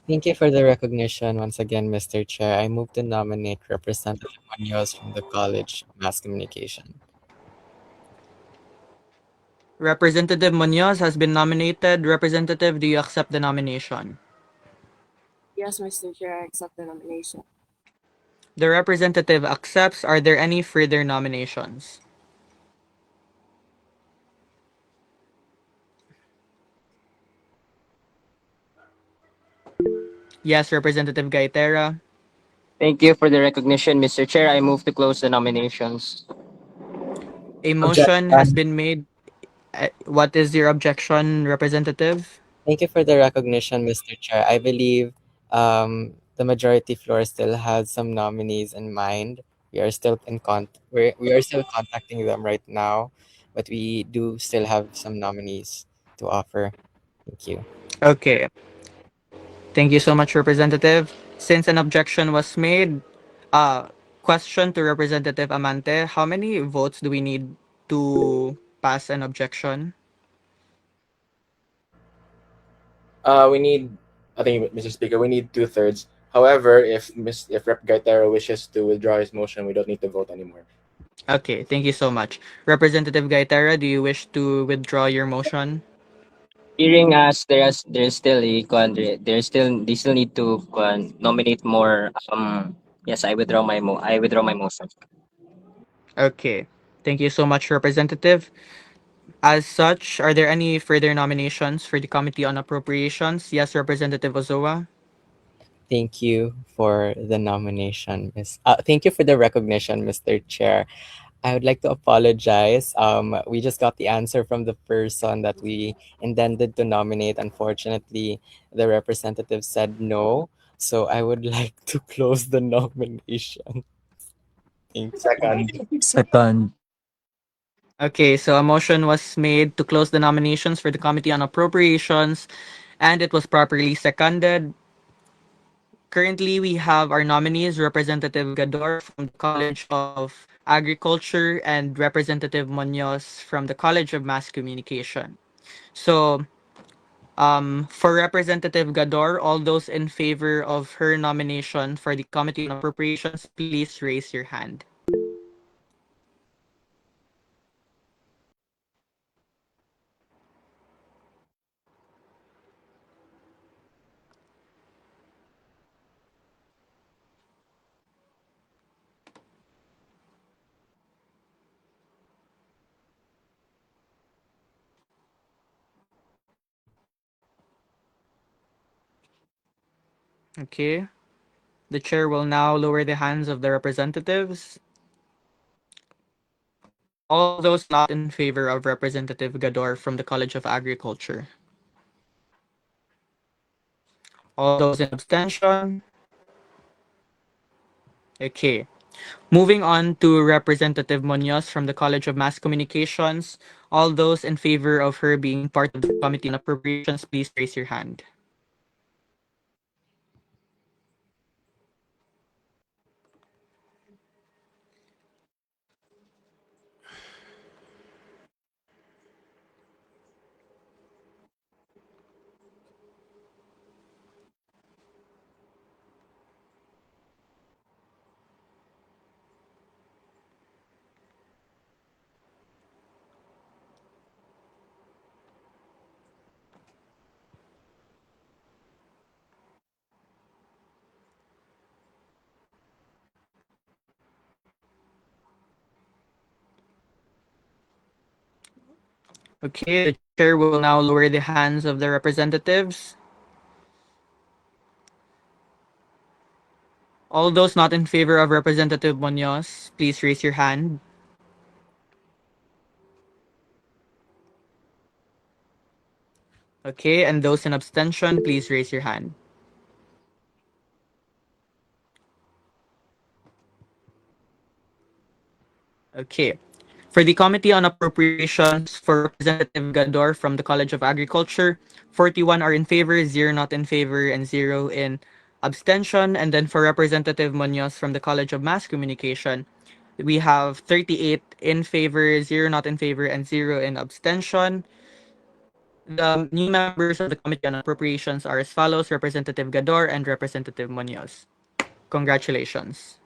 Thank you for the recognition once again, Mr. Chair. I move to nominate Representative Munoz from the College of Mass Communication. Representative Munoz has been nominated. Representative, do you accept the nomination? Yes, Mr. Chair, I accept the nomination. The representative accepts. Are there any further nominations? Yes, Representative Gaitera. Thank you for the recognition, Mr. Chair. I move to close the nominations. A motion has Objection. been made. What is your objection, Representative? Thank you for the recognition, Mr. Chair. I believe the majority floor still has some nominees in mind. We are still we are still contacting them right now, but we do still have some nominees to offer. Thank you. Okay. Thank you so much, Representative. Since an objection was made, question to Representative Amante, how many votes do we need to pass an objection? We need, I think, Mr. Speaker, we need two-thirds. However, if Rep. Gaitero wishes to withdraw his motion, we don't need to vote anymore. Okay, thank you so much. Representative Gaitera, do you wish to withdraw your motion? Hearing as there's still they still need to nominate more. Yes, I withdraw my motion. Okay, thank you so much, Representative. As such, are there any further nominations for the Committee on Appropriations? Yes, Representative Ozoa. Thank you for the nomination, Miss. Thank you for the recognition, Mr. Chair. I would like to apologize. We just got the answer from the person that we intended to nominate. Unfortunately, the representative said no. So I would like to close the nomination. Thank Second. Second. Okay, so a motion was made to close the nominations for the Committee on Appropriations, and it was properly seconded. Currently, we have our nominees, Representative Gador from the College of Agriculture and Representative Munoz from the College of Mass Communication. So, for Representative Gador, all those in favor of her nomination for the Committee on Appropriations, please raise your hand. Okay. The chair will now lower the hands of the representatives. All those not in favor of Representative Gador from the College of Agriculture. All those in abstention. Okay. Moving on to Representative Munoz from the College of Mass Communications. All those in favor of her being part of the Committee on Appropriations, please raise your hand. Okay, the chair will now lower the hands of the representatives. All those not in favor of Representative Munoz, please raise your hand. Okay, and those in abstention, please raise your hand. Okay. For the Committee on Appropriations, for Representative Gador from the College of Agriculture, 41 are in favor, 0 not in favor, and 0 in abstention. And then for Representative Munoz from the College of Mass Communication, we have 38 in favor, 0 not in favor, and 0 in abstention. The new members of the Committee on Appropriations are as follows: Representative Gador and Representative Munoz. Congratulations.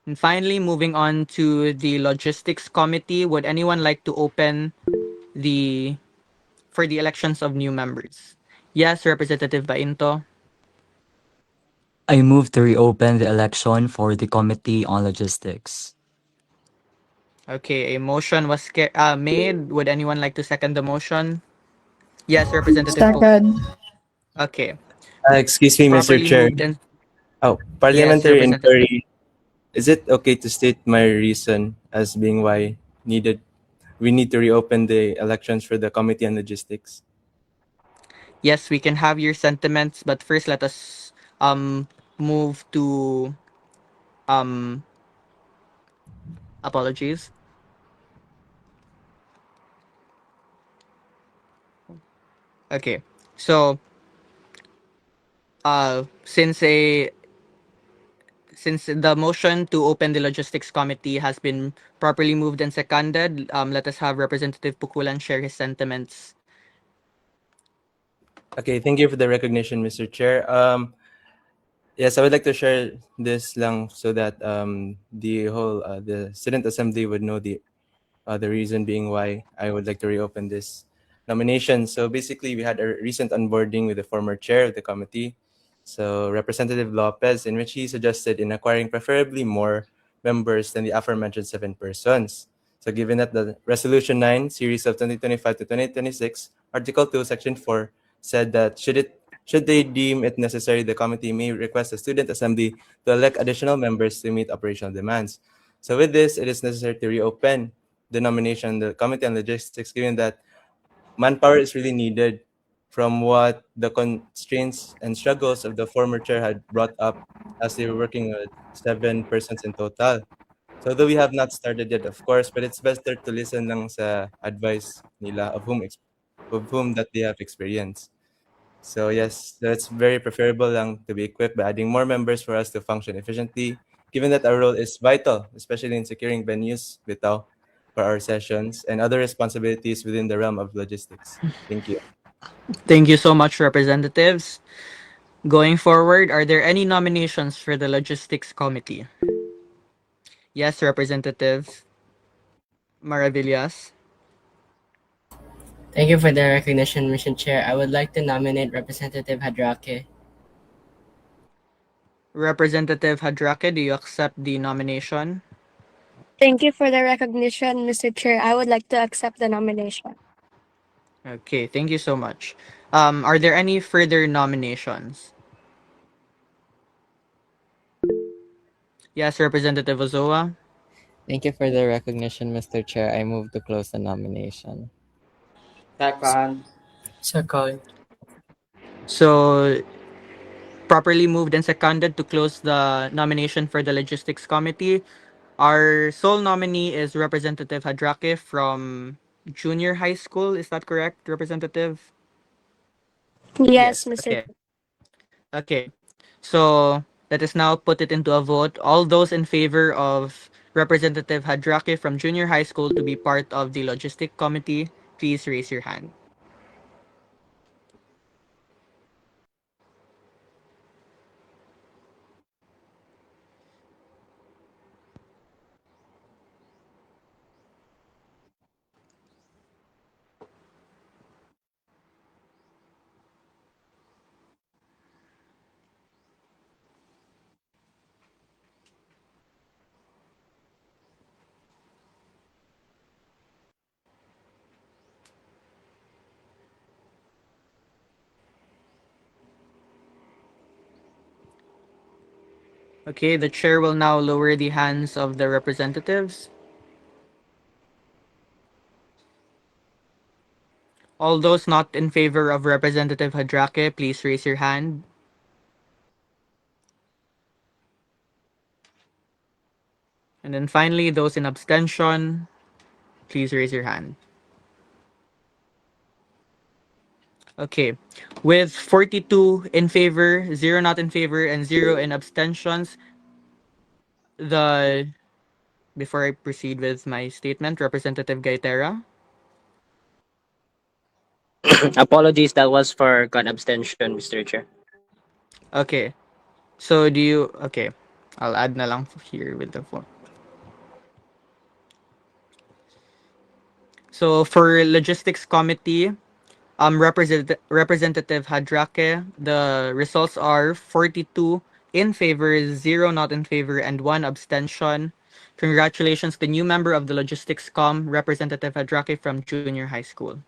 And finally, moving on to the Logistics Committee, would anyone like to open the for the elections of new members? Yes, Representative Bainto. I move to reopen the election for the Committee on Logistics. Okay, a motion was made. Would anyone like to second the motion? Yes, Representative Po. Second. Okay. Excuse me, Mr. Properly Chair. moved and Oh, yes, parliamentary Representative. inquiry. Is it okay to state my reason as being why needed we need to reopen the elections for the Committee on Logistics? Yes, we can have your sentiments, but first let us move to um apologies. Okay. So since the motion to open the logistics committee has been properly moved and seconded, let us have Representative Pukulan share his sentiments. Okay, thank you for the recognition, Mr. Chair. Yes, I would like to share this lang so that the whole the student assembly would know the reason being why I would like to reopen this nomination. So basically, we had a recent onboarding with the former chair of the committee, so Representative Lopez, in which he suggested in acquiring preferably more members than the aforementioned 7 persons. So given that the Resolution 9, Series of 2025 to 2026, Article 2, Section 4, said that should they deem it necessary, the committee may request the student assembly to elect additional members to meet operational demands. So with this, it is necessary to reopen the nomination, the Committee on Logistics, given that manpower is really needed from what the constraints and struggles of the former chair had brought up as they were working with 7 persons in total. So though we have not started yet, of course, but it's better to listen lang sa advice nila of whom that they have experience. So yes, that's very preferable lang to be equipped by adding more members for us to function efficiently, given that our role is vital, especially in securing venues, bitaw, for our sessions and other responsibilities within the realm of logistics. Thank you. Thank you so much, representatives. Going forward, are there any nominations for the logistics committee? Yes, Representative Maravillas. Thank you for the recognition, Mr. Chair. I would like to nominate Representative Hadrake. Representative Hadrake, do you accept the nomination? Thank you for the recognition, Mr. Chair. I would like to accept the nomination. Okay, thank you so much. Are there any further nominations? Yes, Representative Ozoa. Thank you for the recognition, Mr. Chair. I move to close the nomination. Second. Second. So, properly moved and seconded to close the nomination for the logistics committee. Our sole nominee is Representative Hadrake from junior high school. Is that correct, Representative? Yes, Yes. Mr. Okay. Okay. So let us now put it into a vote. All those in favor of Representative Hadrake from junior high school to be part of the logistic committee, please raise your hand. Okay, the chair will now lower the hands of the representatives. All those not in favor of Representative Hadrake, please raise your hand. And then finally, those in abstention, please raise your hand. Okay. With 42 in favor, 0 not in favor, and 0 in abstentions, the before I proceed with my statement, Representative Gaitera. Apologies, that was for gun abstention, Mr. Chair. Okay. So do you okay. I'll add na lang here with the phone. So for logistics committee, Representative Hadrake, the results are 42 in favor, 0 not in favor, and 1 abstention. Congratulations to new member of the Logistics Com, Representative Hadrake from Junior High School.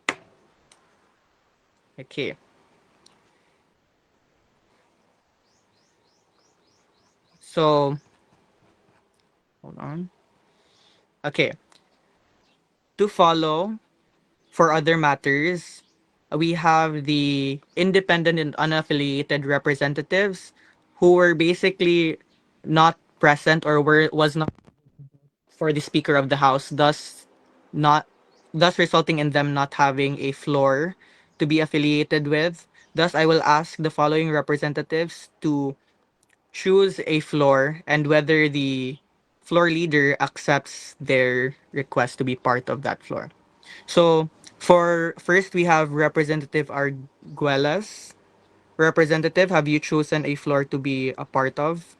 Okay. So, hold on. Okay. To follow, for other matters, we have the independent and unaffiliated representatives who were basically not present or was not for the Speaker of the House, not thus resulting in them not having a floor to be affiliated with. Thus, I will ask the following representatives to choose a floor and whether the floor leader accepts their request to be part of that floor. So, for first, we have Representative Arguelles. Representative, have you chosen a floor to be a part of?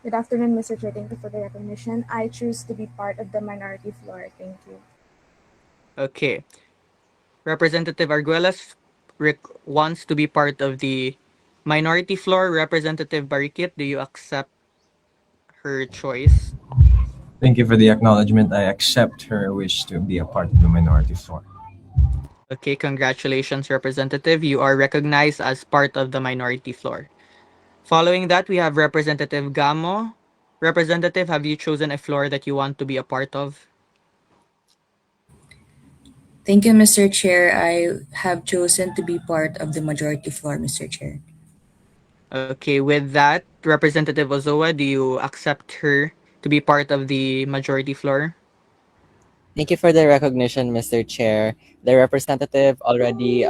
Good afternoon, Mr. Chair. Thank you for the recognition. I choose to be part of the minority floor. Thank you. Okay. Representative Arguelles wants to be part of the minority floor. Representative Barikit, do you accept her choice? Thank you for the acknowledgement. I accept her wish to be a part of the minority floor. Okay, congratulations, Representative. You are recognized as part of the minority floor. Following that, we have Representative Gamo. Representative, have you chosen a floor that you want to be a part of? Thank you, Mr. Chair. I have chosen to be part of the majority floor, Mr. Chair. Okay, with that, Representative Ozoa, do you accept her to be part of the majority floor? Thank you for the recognition, Mr. Chair. The representative already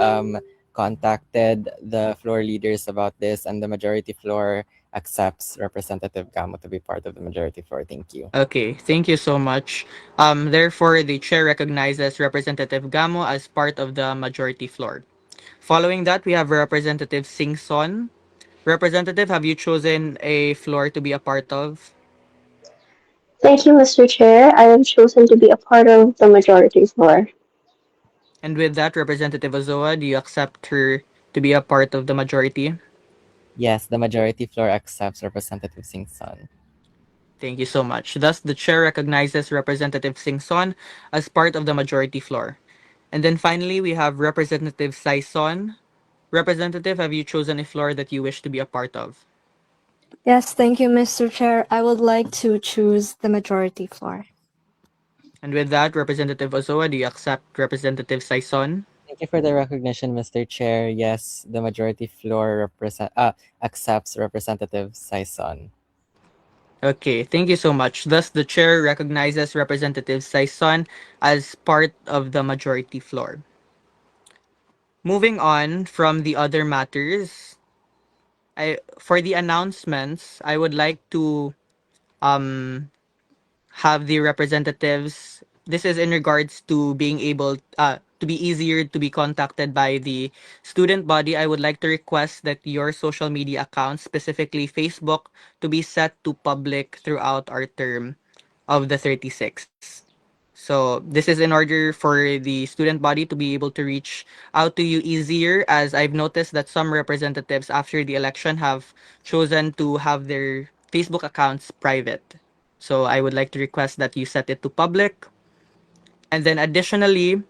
contacted the floor leaders about this, and the majority floor accepts Representative Gamo to be part of the majority floor. Thank you. Okay, thank you so much. Therefore, the chair recognizes Representative Gamo as part of the majority floor. Following that, we have Representative Singson. Representative, have you chosen a floor to be a part of? Thank you, Mr. Chair. I have chosen to be a part of the majority floor. And with that, Representative Ozoa, do you accept her to be a part of the majority? Yes, the majority floor accepts Representative Singson. Thank you so much. Thus, the chair recognizes Representative Singson as part of the majority floor. And then finally, we have Representative Saison. Representative, have you chosen a floor that you wish to be a part of? Yes, thank you, Mr. Chair. I would like to choose the majority floor. And with that, Representative Ozoa, do you accept Representative Saison? Thank you for the recognition, Mr. Chair. Yes, the majority floor accepts Representative Saison. Okay, thank you so much. Thus, the chair recognizes Representative Saison as part of the majority floor. Moving on from the other matters, for the announcements, I would like to um, have the representatives. This is in regards to being able to be easier to be contacted by the student body. I would like to request that your social media accounts, specifically Facebook, to be set to public throughout our term of the 36. So this is in order for the student body to be able to reach out to you easier, as I've noticed that some representatives after the election have chosen to have their Facebook accounts private. So I would like to request that you set it to public. And then additionally,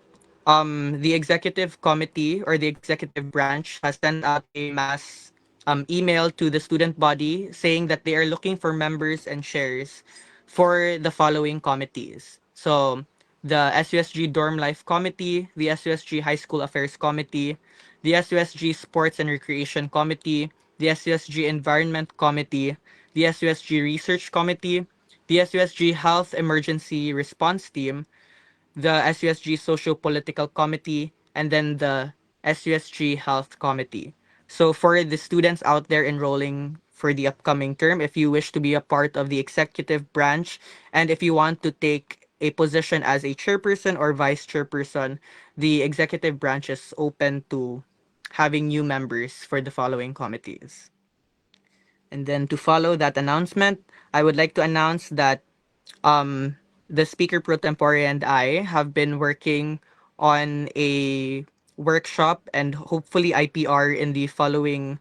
the executive committee or the executive branch has sent out a mass email to the student body saying that they are looking for members and shares for the following committees. So the SUSG Dorm Life Committee, the SUSG High School Affairs Committee, the SUSG Sports and Recreation Committee, the SUSG Environment Committee, the SUSG Research Committee, the SUSG Health Emergency Response Team, the SUSG Socio-Political Committee, and then the SUSG Health Committee. So for the students out there enrolling for the upcoming term, if you wish to be a part of the executive branch and if you want to take a position as a chairperson or vice chairperson, the executive branch is open to having new members for the following committees. And then to follow that announcement, I would like to announce that um, the speaker pro tempore and I have been working on a workshop and hopefully IPR in the following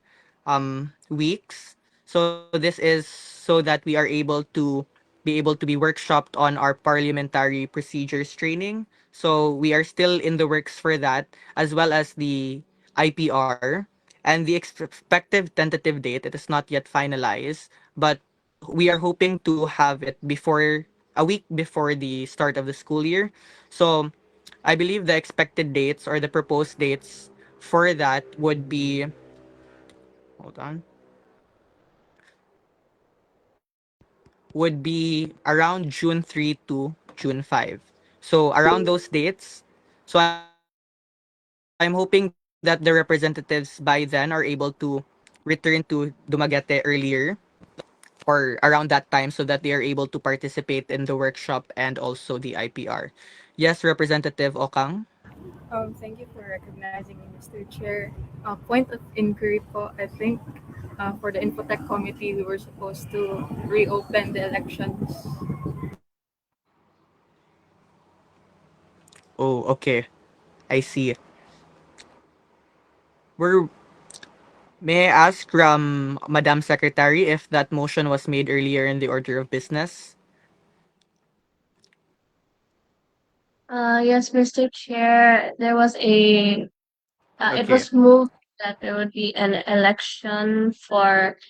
weeks. So this is so that we are able to be able to be workshopped on our parliamentary procedures training. So we are still in the works for that, as well as the IPR. And the expected tentative date, it is not yet finalized, but we are hoping to have it before a week before the start of the school year. So I believe the expected dates or the proposed dates for that would be, hold on, would be around June 3 to June 5. So around those dates. So I'm hoping that the representatives by then are able to return to Dumaguete earlier or around that time so that they are able to participate in the workshop and also the IPR. Yes, Representative Okang? Thank you for recognizing me, Mr. Chair. Point of inquiry po, I think for the Infotech Committee, we were supposed to reopen the elections. Oh, okay. I see. We're, may I ask Madam Secretary if that motion was made earlier in the order of business? Yes, Mr. Chair, there was it Okay. was moved that there would be an election for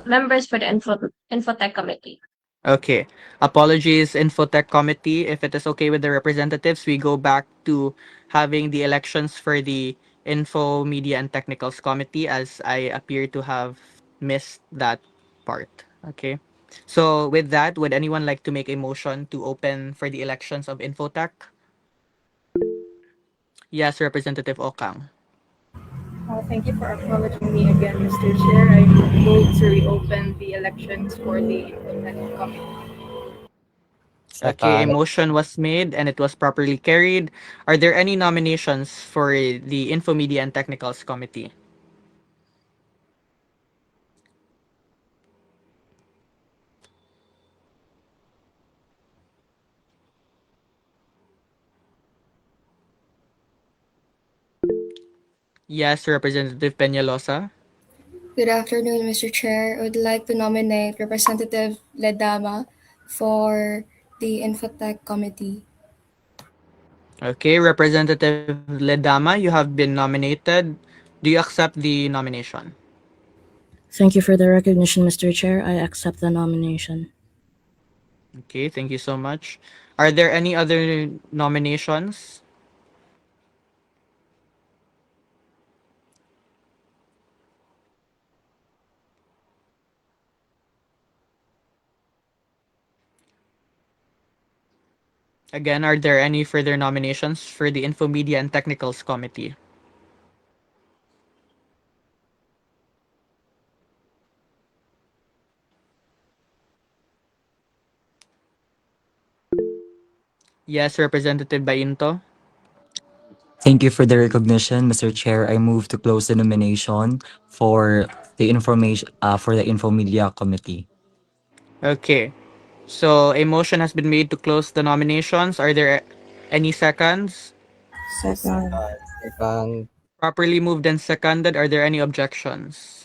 members for the Infotech Committee. Okay. Apologies, Infotech Committee. If it is okay with the representatives, we go back to having the elections for the Info, Media, and Technicals Committee as I appear to have missed that part. Okay. So with that, would anyone like to make a motion to open for the elections of Infotech? Yes, Representative Okang. Thank you for acknowledging me again, Mr. Chair. I move to reopen the elections for the Infotech Committee. Okay, a Second. motion was made and it was properly carried. Are there any nominations for the Info, Media, and Technicals Committee? Yes, Representative Peñalosa. Good afternoon, Mr. Chair. I would like to nominate Representative Ledama for the Infotech Committee. Okay, Representative Ledama, you have been nominated. Do you accept the nomination? Thank you for the recognition, Mr. Chair. I accept the nomination. Okay, thank you so much. Are there any other nominations? Again, are there any further nominations for the Info, Media, and Technicals Committee? Yes, Representative Bainto. Thank you for the recognition, Mr. Chair. I move to close the nomination for the information for the Info Media Committee. Okay, so a motion has been made to close the nominations. Are there any seconds? Second. Second. Properly moved and seconded. Are there any objections?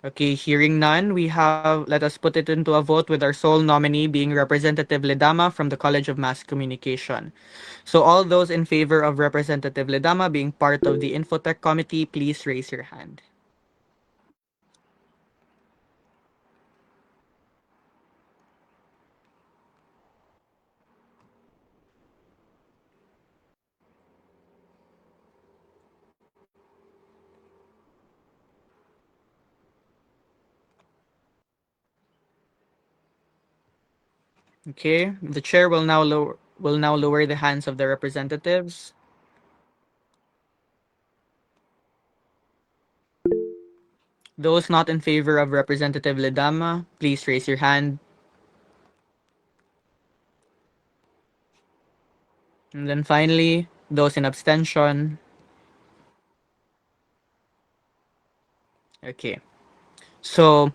Okay, hearing none, let us put it into a vote with our sole nominee being Representative Ledama from the College of Mass Communication. So all those in favor of Representative Ledama being part of the Infotech Committee, please raise your hand. Okay, the chair will now lower the hands of the representatives. Those not in favor of Representative Ledama, please raise your hand. And then finally, those in abstention. Okay. So,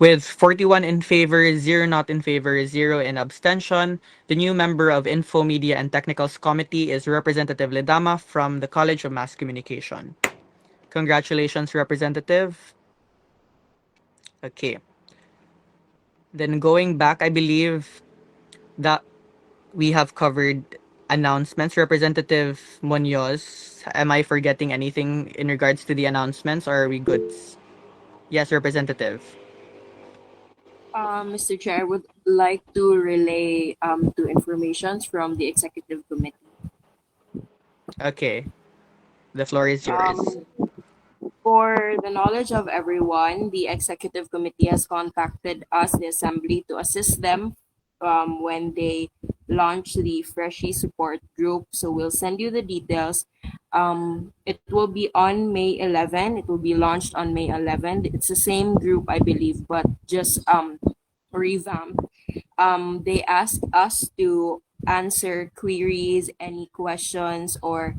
with 41 in favor, 0 not in favor, 0 in abstention, the new member of Info, Media, and Technicals Committee is Representative Ledama from the College of Mass Communication. Congratulations, Representative. Okay. Then going back, I believe that we have covered announcements. Representative Munoz, am I forgetting anything in regards to the announcements, or are we good? Yes, Representative. Mr. Chair, I would like to relay two informations from the executive committee. Okay, the floor is yours. Um, For the knowledge of everyone, the executive committee has contacted us, the assembly, to assist them when they launch the Freshie support group. So we'll send you the details. It will be on May 11. It will be launched on May 11. It's the same group, I believe, but just revamped. They asked us to answer queries, any questions, or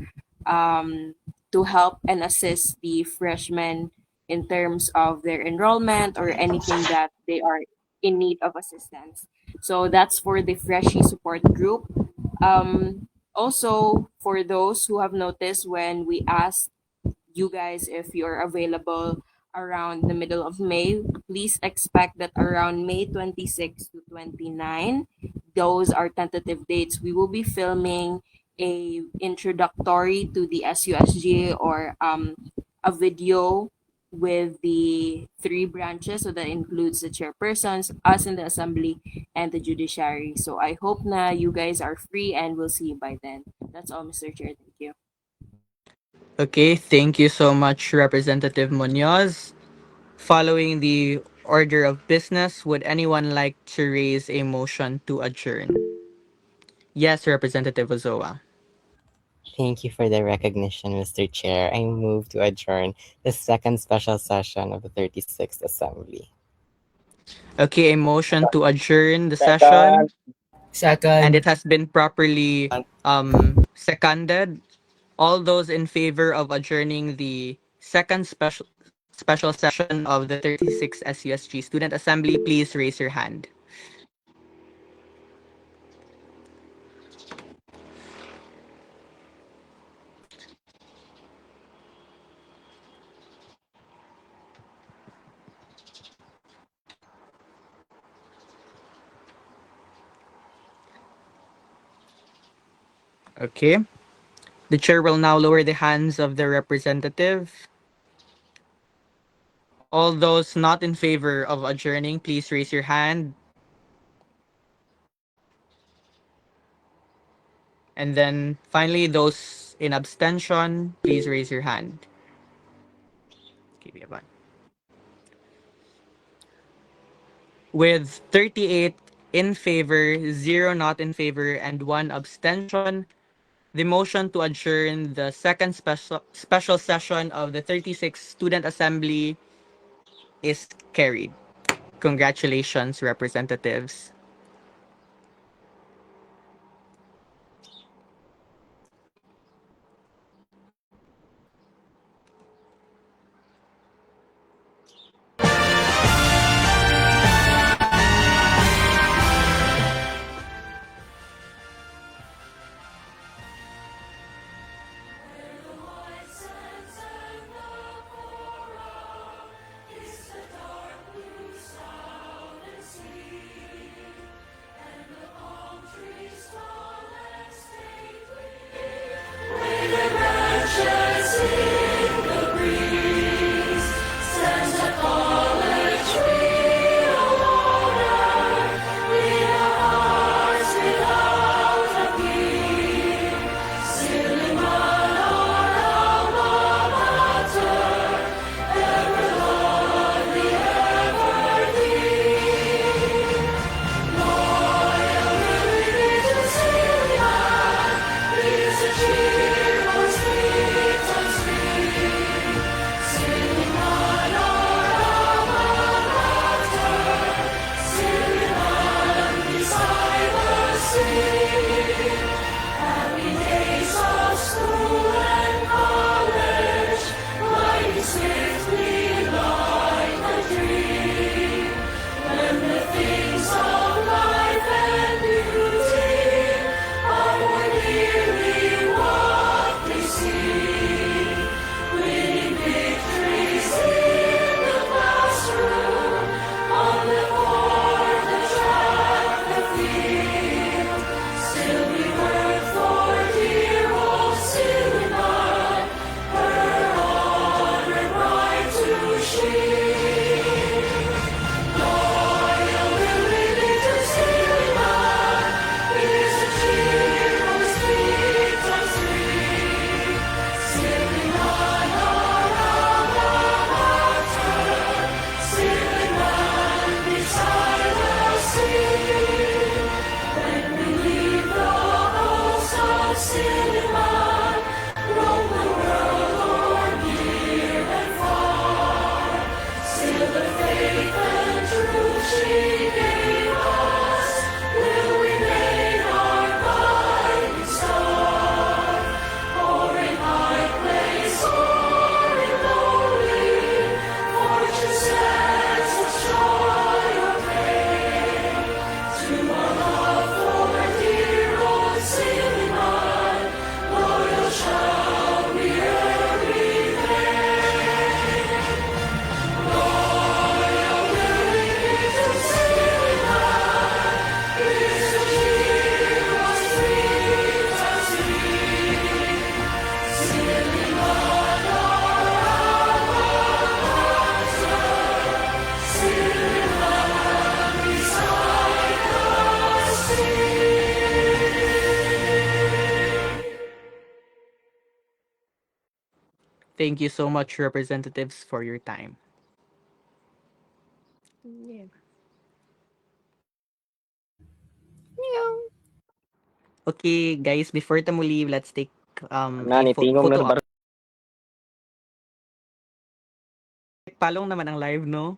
to help and assist the freshmen in terms of their enrollment or anything that they are in need of assistance. So that's for the Freshie support group. Also, for those who have noticed when we asked you guys if you're available around the middle of May, please expect that around May 26 to 29, those are tentative dates. We will be filming a introductory to the SUSG or a video with the three branches. So that includes the chairpersons, us in the assembly, and the judiciary. So I hope na you guys are free and we'll see you by then. That's all, Mr. Chair. Thank you. Okay, thank you so much, Representative Munoz. Following the order of business, would anyone like to raise a motion to adjourn? Yes, Representative Ozoa. Thank you for the recognition, Mr. Chair. I move to adjourn the second special session of the 36th Assembly. Okay, a motion to adjourn the session, and Second. it has been properly seconded. All those in favor of adjourning the second special session of the 36th SUSG Student Assembly, please raise your hand. Okay. The chair will now lower the hands of the representative. All those not in favor of adjourning, please raise your hand. And then finally, those in abstention, please raise your hand. Give me a button. With 38 in favor, 0 not in favor, and 1 abstention, the motion to adjourn the second special session of the 36th Student Assembly is carried. Congratulations, representatives. Thank you so much, representatives, for your time. Okay, guys, before tayo leave, let's take a Nani, tingom photo na op. Palong naman ang live, no?